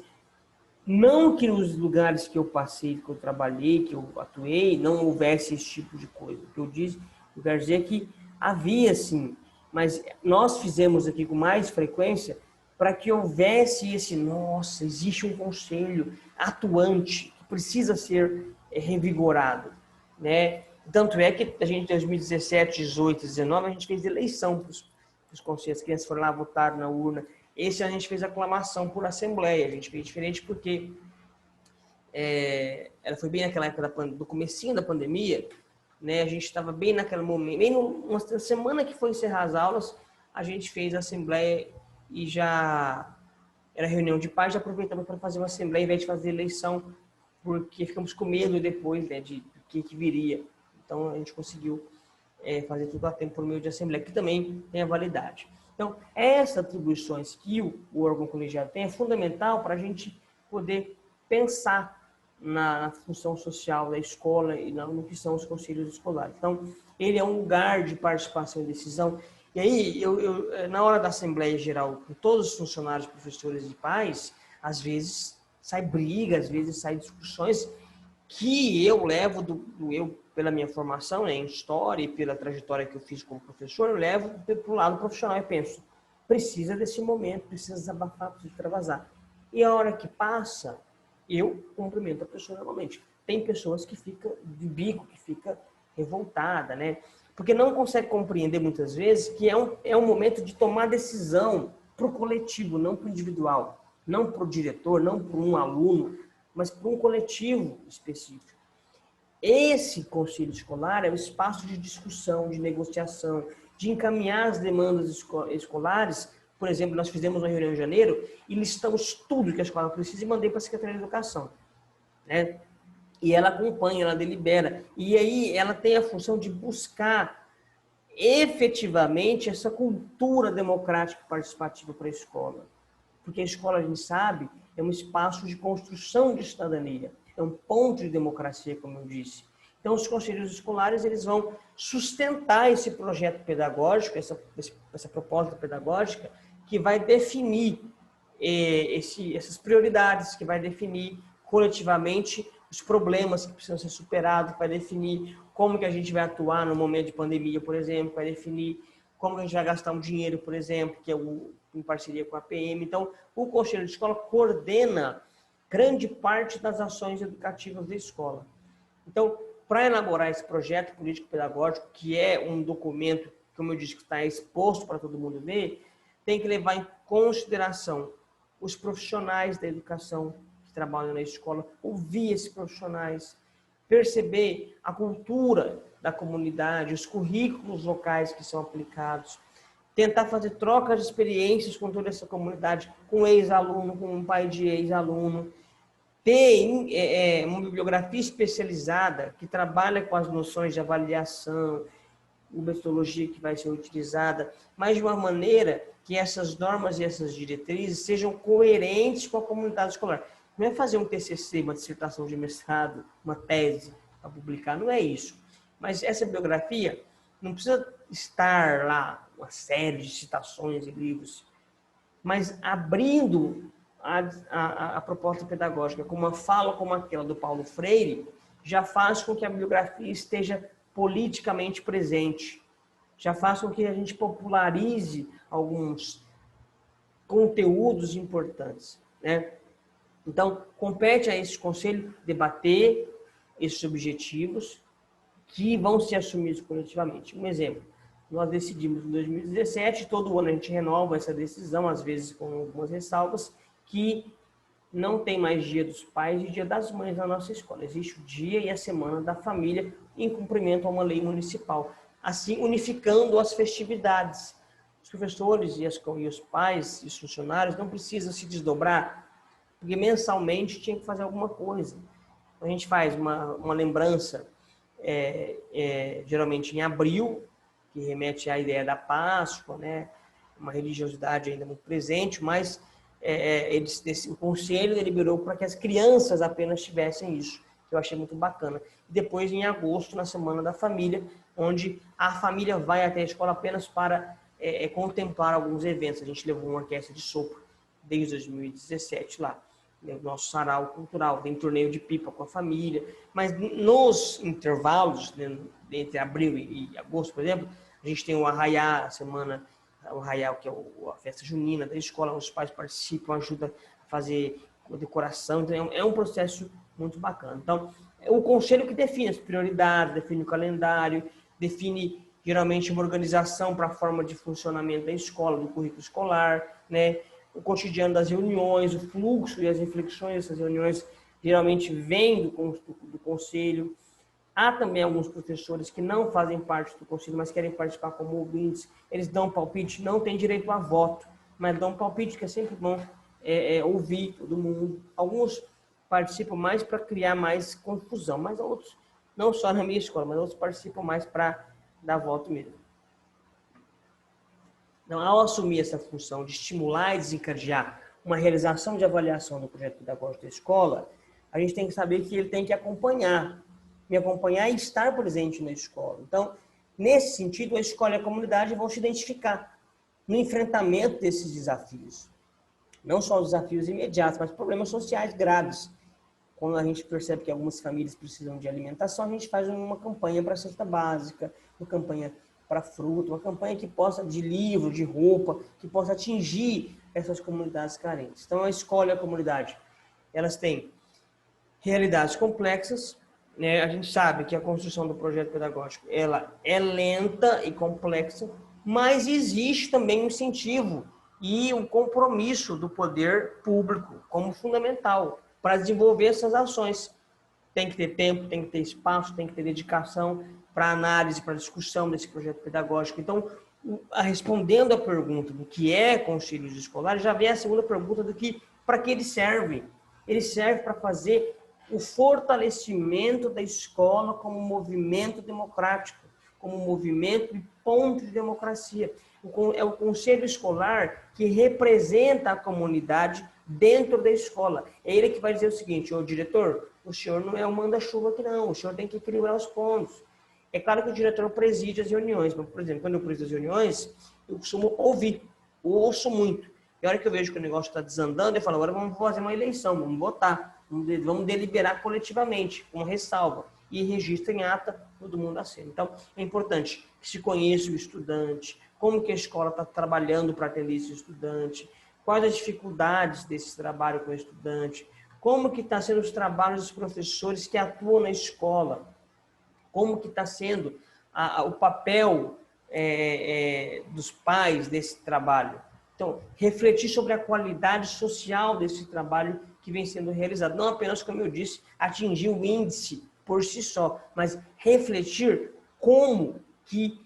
Não que nos lugares que eu passei, que eu trabalhei, que eu atuei, não houvesse esse tipo de coisa. O que eu quero dizer é que havia sim, mas nós fizemos aqui com mais frequência para que houvesse nossa, existe um conselho atuante que precisa ser revigorado, né? Tanto é que a gente, em 2017, 18, 19, a gente fez eleição para os conselhos, as crianças foram lá votar na urna. Esse a gente fez aclamação por assembleia, a gente fez diferente porque ela foi bem naquela época do comecinho da pandemia, né? A gente estava bem naquele momento, bem numa semana que foi encerrar as aulas, a gente fez a assembleia e já era reunião de pais, já aproveitamos para fazer uma assembleia em vez de fazer eleição, porque ficamos com medo depois, né, de que viria. Então a gente conseguiu fazer tudo a tempo por meio de assembleia, que também tem a validade. Então, essas atribuições que o órgão colegiado tem é fundamental para a gente poder pensar na função social da escola e no que são os conselhos escolares. Então, ele é um lugar de participação e decisão. E aí, na hora da Assembleia Geral, com todos os funcionários, professores e pais, às vezes sai briga, às vezes sai discussões que eu levo pela minha formação, né, em história e pela trajetória que eu fiz como professor, eu levo para o lado profissional e penso, precisa desse momento, precisa desabafar, precisa extravasar. E a hora que passa, eu cumprimento a pessoa normalmente. Tem pessoas que ficam de bico, que fica revoltada, né? Porque não consegue compreender muitas vezes que é um momento de tomar decisão para o coletivo, não para o individual, não para o diretor, não para um aluno, mas para um coletivo específico. Esse conselho escolar é o espaço de discussão, de negociação, de encaminhar as demandas escolares. Por exemplo, nós fizemos uma reunião em janeiro e listamos tudo que a escola precisa e mandei para a Secretaria de Educação, né? E ela acompanha, ela delibera. E aí ela tem a função de buscar efetivamente essa cultura democrática e participativa para a escola. Porque a escola, a gente sabe, é um espaço de construção de cidadania, é um ponto de democracia, como eu disse. Então, os conselhos escolares eles vão sustentar esse projeto pedagógico, essa proposta pedagógica, que vai definir essas prioridades, que vai definir coletivamente os problemas que precisam ser superados, vai definir como que a gente vai atuar no momento de pandemia, por exemplo, vai definir como que a gente vai gastar um dinheiro, por exemplo, que é o em parceria com a PM. Então, o Conselho de Escola coordena grande parte das ações educativas da escola. Então, para elaborar esse projeto político-pedagógico, que é um documento, como eu disse, que está exposto para todo mundo ver, tem que levar em consideração os profissionais da educação que trabalham na escola, ouvir esses profissionais, perceber a cultura da comunidade, os currículos locais que são aplicados, tentar fazer trocas de experiências com toda essa comunidade, com ex-aluno, com um pai de ex-aluno, ter uma bibliografia especializada que trabalha com as noções de avaliação, metodologia que vai ser utilizada, mas de uma maneira que essas normas e essas diretrizes sejam coerentes com a comunidade escolar. Não é fazer um TCC, uma dissertação de mestrado, uma tese para publicar, não é isso. Mas essa bibliografia não precisa estar lá uma série de citações e livros, mas abrindo a proposta pedagógica com uma fala como aquela do Paulo Freire, já faz com que a bibliografia esteja politicamente presente, já faz com que a gente popularize alguns conteúdos importantes, né? Então, compete a esse conselho debater esses objetivos que vão ser assumidos coletivamente. Um exemplo, nós decidimos em 2017, todo ano a gente renova essa decisão, às vezes com algumas ressalvas, que não tem mais Dia dos Pais e Dia das Mães na nossa escola. Existe o dia e a semana da família em cumprimento a uma lei municipal, assim unificando as festividades. Os professores e os pais e os funcionários não precisam se desdobrar, porque mensalmente tinha que fazer alguma coisa. A gente faz uma lembrança, geralmente em abril, que remete à ideia da Páscoa, né? Uma religiosidade ainda muito presente, mas o conselho deliberou para que as crianças apenas tivessem isso, que eu achei muito bacana. E depois, em agosto, na Semana da Família, onde a família vai até a escola apenas para contemplar alguns eventos. A gente levou uma orquestra de sopro desde 2017 lá, o nosso sarau cultural, tem torneio de pipa com a família, mas nos intervalos, né, entre abril e agosto, por exemplo, a gente tem o Arraiá, a semana, o Arraiá, que é a festa junina da escola, os pais participam, ajudam a fazer a decoração, então é um processo muito bacana. Então, é o conselho que define as prioridades, define o calendário, define geralmente uma organização para a forma de funcionamento da escola, do currículo escolar, né? O cotidiano das reuniões, o fluxo e as reflexões dessas reuniões geralmente vêm do conselho. Há também alguns professores que não fazem parte do conselho, mas querem participar como ouvintes. Eles dão palpite, não têm direito a voto, mas dão palpite, que é sempre bom ouvir todo mundo. Alguns participam mais para criar mais confusão, mas outros, não só na minha escola, mas outros participam mais para dar voto mesmo. Então, ao assumir essa função de estimular e desencadear uma realização de avaliação do projeto pedagógico da escola, a gente tem que saber que ele tem que me acompanhar e estar presente na escola. Então, nesse sentido, a escola e a comunidade vão se identificar no enfrentamento desses desafios. Não só os desafios imediatos, mas problemas sociais graves. Quando a gente percebe que algumas famílias precisam de alimentação, a gente faz uma campanha para a cesta básica, uma campanha para fruta, uma campanha que possa, de livro, de roupa, que possa atingir essas comunidades carentes. Então, a escola e a comunidade, elas têm realidades complexas, né? A gente sabe que a construção do projeto pedagógico, ela é lenta e complexa, mas existe também um incentivo e um compromisso do poder público como fundamental para desenvolver essas ações. Tem que ter tempo, tem que ter espaço, tem que ter dedicação para análise, para discussão desse projeto pedagógico. Então, respondendo a pergunta do que é conselhos escolares, já vem a segunda pergunta do que, para que ele serve. Ele serve para fazer o fortalecimento da escola como movimento democrático, como movimento e ponto de democracia. É o conselho escolar que representa a comunidade dentro da escola. É ele que vai dizer o seguinte: ô diretor, o senhor não é o manda-chuva aqui não, o senhor tem que equilibrar os pontos. É claro que o diretor preside as reuniões, mas, por exemplo, quando eu presido as reuniões, eu costumo ouvir, eu ouço muito. E a hora que eu vejo que o negócio está desandando, eu falo, agora vamos fazer uma eleição, vamos votar, vamos deliberar coletivamente, com ressalva. e registra em ata, todo mundo assina. Então, é importante que se conheça o estudante, como que a escola está trabalhando para atender esse estudante, quais as dificuldades desse trabalho com o estudante, como que está sendo os trabalhos dos professores que atuam na escola, como que está sendo o papel dos pais desse trabalho. Então, refletir sobre a qualidade social desse trabalho que vem sendo realizado. Não apenas, como eu disse, atingir o índice por si só, mas refletir como que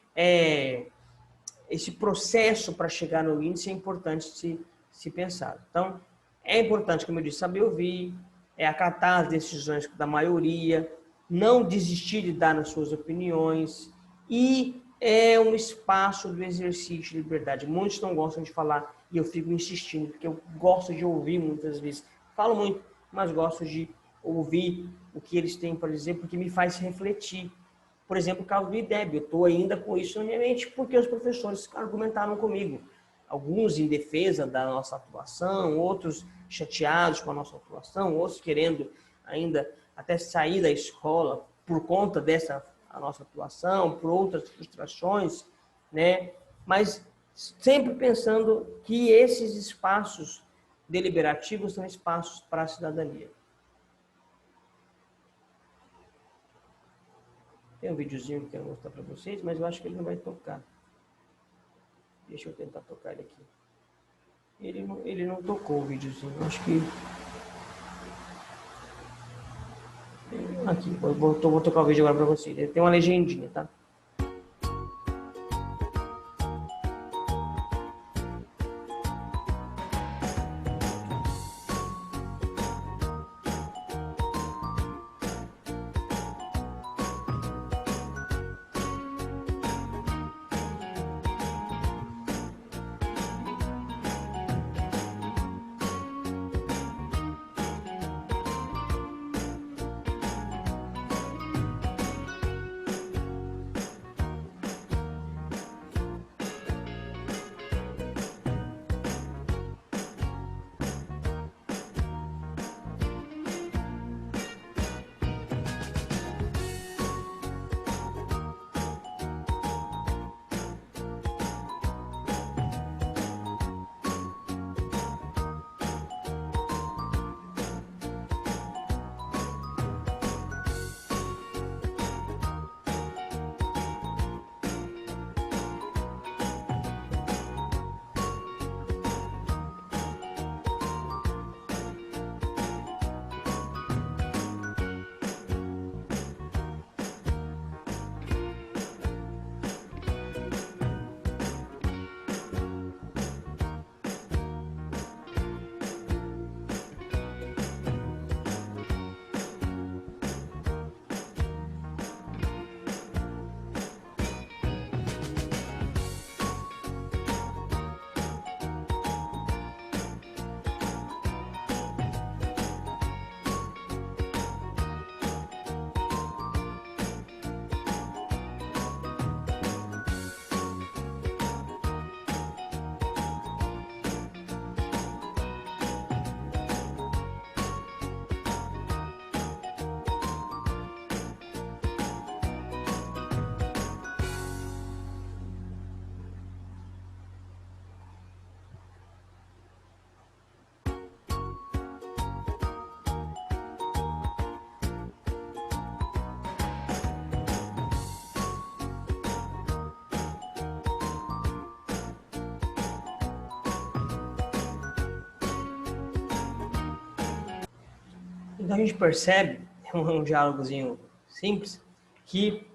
esse processo para chegar no índice é importante se pensar. Então, é importante, como eu disse, saber ouvir, acatar as decisões da maioria, não desistir de dar as suas opiniões e é um espaço do exercício de liberdade. Muitos não gostam de falar e eu fico insistindo, porque eu gosto de ouvir muitas vezes. Falo muito, mas gosto de ouvir o que eles têm para dizer, porque me faz refletir. Por exemplo, o caso do IDEB, eu estou ainda com isso na minha mente, porque os professores argumentaram comigo. Alguns em defesa da nossa atuação, outros chateados com a nossa atuação, outros querendo ainda até sair da escola por conta dessa a nossa atuação, por outras frustrações, né? Mas sempre pensando que esses espaços deliberativos são espaços para a cidadania. Tem um videozinho que eu quero mostrar para vocês, mas eu acho que ele não vai tocar. Deixa eu tentar tocar ele aqui. Ele não tocou o videozinho, eu acho que... Aqui, vou tocar o vídeo agora para vocês. Ele tem uma legendinha, tá? Então a gente percebe, é um diálogozinho simples, que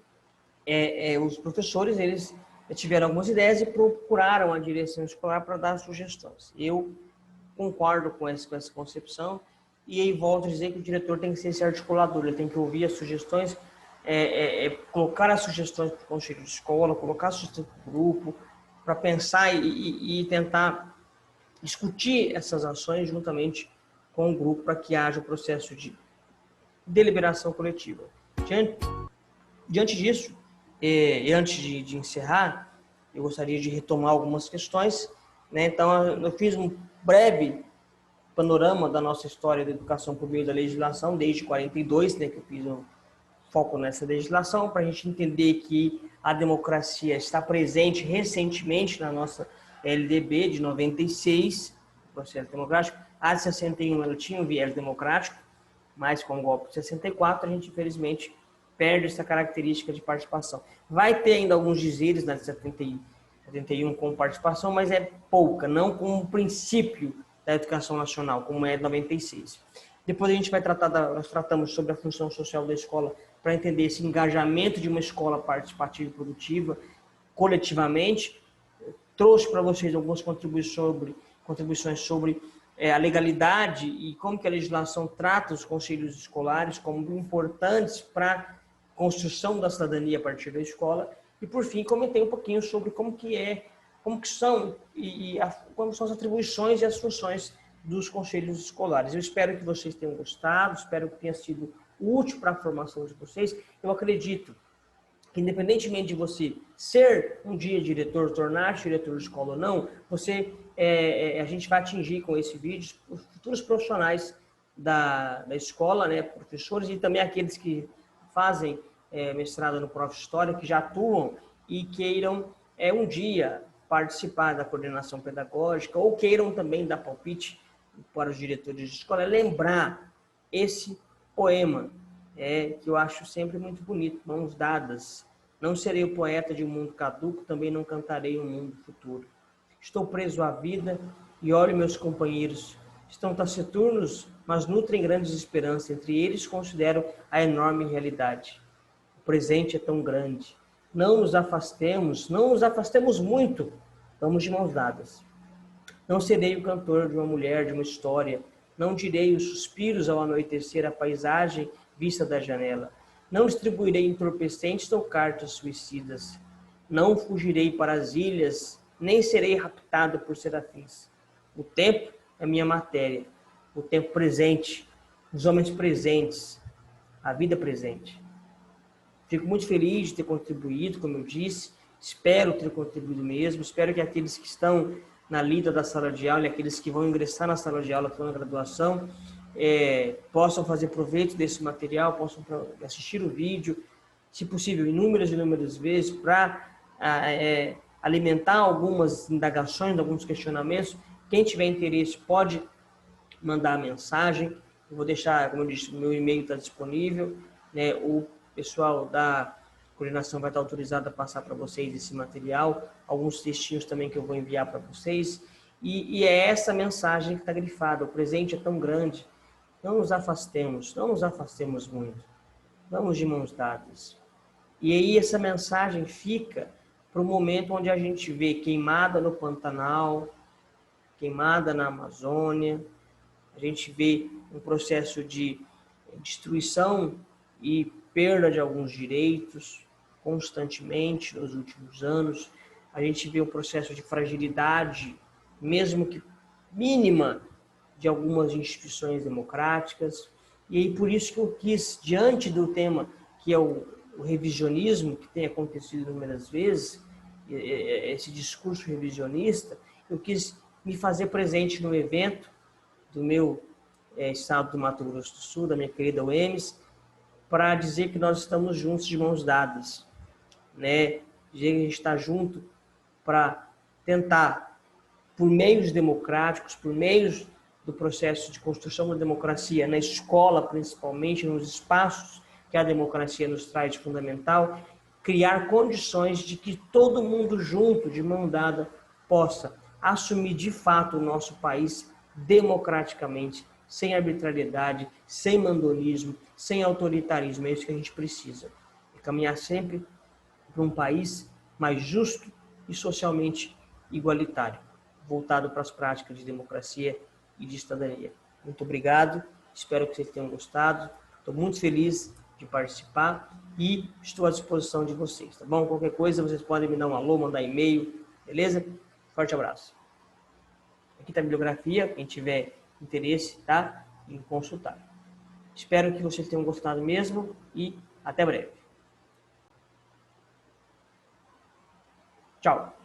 os professores eles tiveram algumas ideias e procuraram a direção escolar para dar sugestões. Eu concordo com essa concepção e aí volto a dizer que o diretor tem que ser esse articulador, ele tem que ouvir as sugestões, colocar as sugestões para o conselho de escola, colocar as sugestões para o grupo, para pensar e tentar discutir essas ações juntamente com o grupo para que haja o processo de deliberação coletiva. Diante disso, e antes de encerrar, eu gostaria de retomar algumas questões, né? Então, eu fiz um breve panorama da nossa história da educação por meio da legislação, desde 42, né, que eu fiz foco nessa legislação para a gente entender que a democracia está presente recentemente na nossa LDB de 96, processo democrático. A de 61 ela tinha um viés democrático, mas com o golpe de 64 a gente infelizmente perde essa característica de participação. Vai ter ainda alguns dizeres na de 71 com participação, mas é pouca, não como princípio da educação nacional, como é de 96. Depois a gente vai nós tratamos sobre a função social da escola para entender esse engajamento de uma escola participativa e produtiva coletivamente. Trouxe para vocês algumas contribuições sobre a legalidade e como que a legislação trata os conselhos escolares como importantes para a construção da cidadania a partir da escola. E, por fim, comentei um pouquinho sobre como são as atribuições e as funções dos conselhos escolares. Eu espero que vocês tenham gostado, espero que tenha sido útil para a formação de vocês. Eu acredito que, independentemente de você ser um dia diretor, tornar-se diretor de escola ou não, a gente vai atingir com esse vídeo os futuros profissionais da escola, né, professores e também aqueles que fazem mestrado no Prof. História, que já atuam e queiram um dia participar da coordenação pedagógica ou queiram também dar palpite para os diretores de escola, lembrar esse poema, que eu acho sempre muito bonito, Mãos Dadas. Não serei o poeta de um mundo caduco, também não cantarei um mundo futuro. Estou preso à vida e olho meus companheiros. Estão taciturnos, mas nutrem grandes esperanças. Entre eles considero a enorme realidade. O presente é tão grande. Não nos afastemos muito. Vamos de mãos dadas. Não serei o cantor de uma mulher, de uma história. Não direi os suspiros ao anoitecer a paisagem vista da janela. Não distribuirei entorpecentes ou cartas suicidas. Não fugirei para as ilhas, nem serei raptado por serafins. O tempo é minha matéria. O tempo presente, os homens presentes, a vida presente. Fico muito feliz de ter contribuído, como eu disse. Espero ter contribuído mesmo. Espero que aqueles que estão na lida da sala de aula e aqueles que vão ingressar na sala de aula, que estão na graduação, possam fazer proveito desse material, possam assistir o vídeo, se possível, inúmeras vezes, para alimentar algumas indagações, alguns questionamentos. Quem tiver interesse pode mandar mensagem. Eu vou deixar, como eu disse, o meu e-mail está disponível, né? O pessoal da coordenação vai estar autorizado a passar para vocês esse material, alguns textinhos também que eu vou enviar para vocês. E é essa mensagem que está grifada: o presente é tão grande. Não nos afastemos muito. Vamos de mãos dadas. E aí essa mensagem fica para o momento onde a gente vê queimada no Pantanal, queimada na Amazônia, a gente vê um processo de destruição e perda de alguns direitos constantemente nos últimos anos. A gente vê um processo de fragilidade, mesmo que mínima, de algumas instituições democráticas. E aí, por isso que eu quis, diante do tema que é o revisionismo, que tem acontecido inúmeras vezes, esse discurso revisionista, eu quis me fazer presente no evento do meu estado do Mato Grosso do Sul, da minha querida UEMS, para dizer que nós estamos juntos de mãos dadas, né? Dizer que a gente está junto para tentar, por meios democráticos, por meios do processo de construção da democracia, na escola principalmente, nos espaços que a democracia nos traz de fundamental, criar condições de que todo mundo junto, de mão dada, possa assumir de fato o nosso país democraticamente, sem arbitrariedade, sem mandonismo, sem autoritarismo. É isso que a gente precisa. É caminhar sempre para um país mais justo e socialmente igualitário, voltado para as práticas de democracia e de cidadania. Muito obrigado, espero que vocês tenham gostado. Estou muito feliz de participar e estou à disposição de vocês, tá bom? Qualquer coisa, vocês podem me dar um alô, mandar e-mail, beleza? Forte abraço. Aqui está a bibliografia, quem tiver interesse, tá? Em consultar. Espero que vocês tenham gostado mesmo e até breve. Tchau.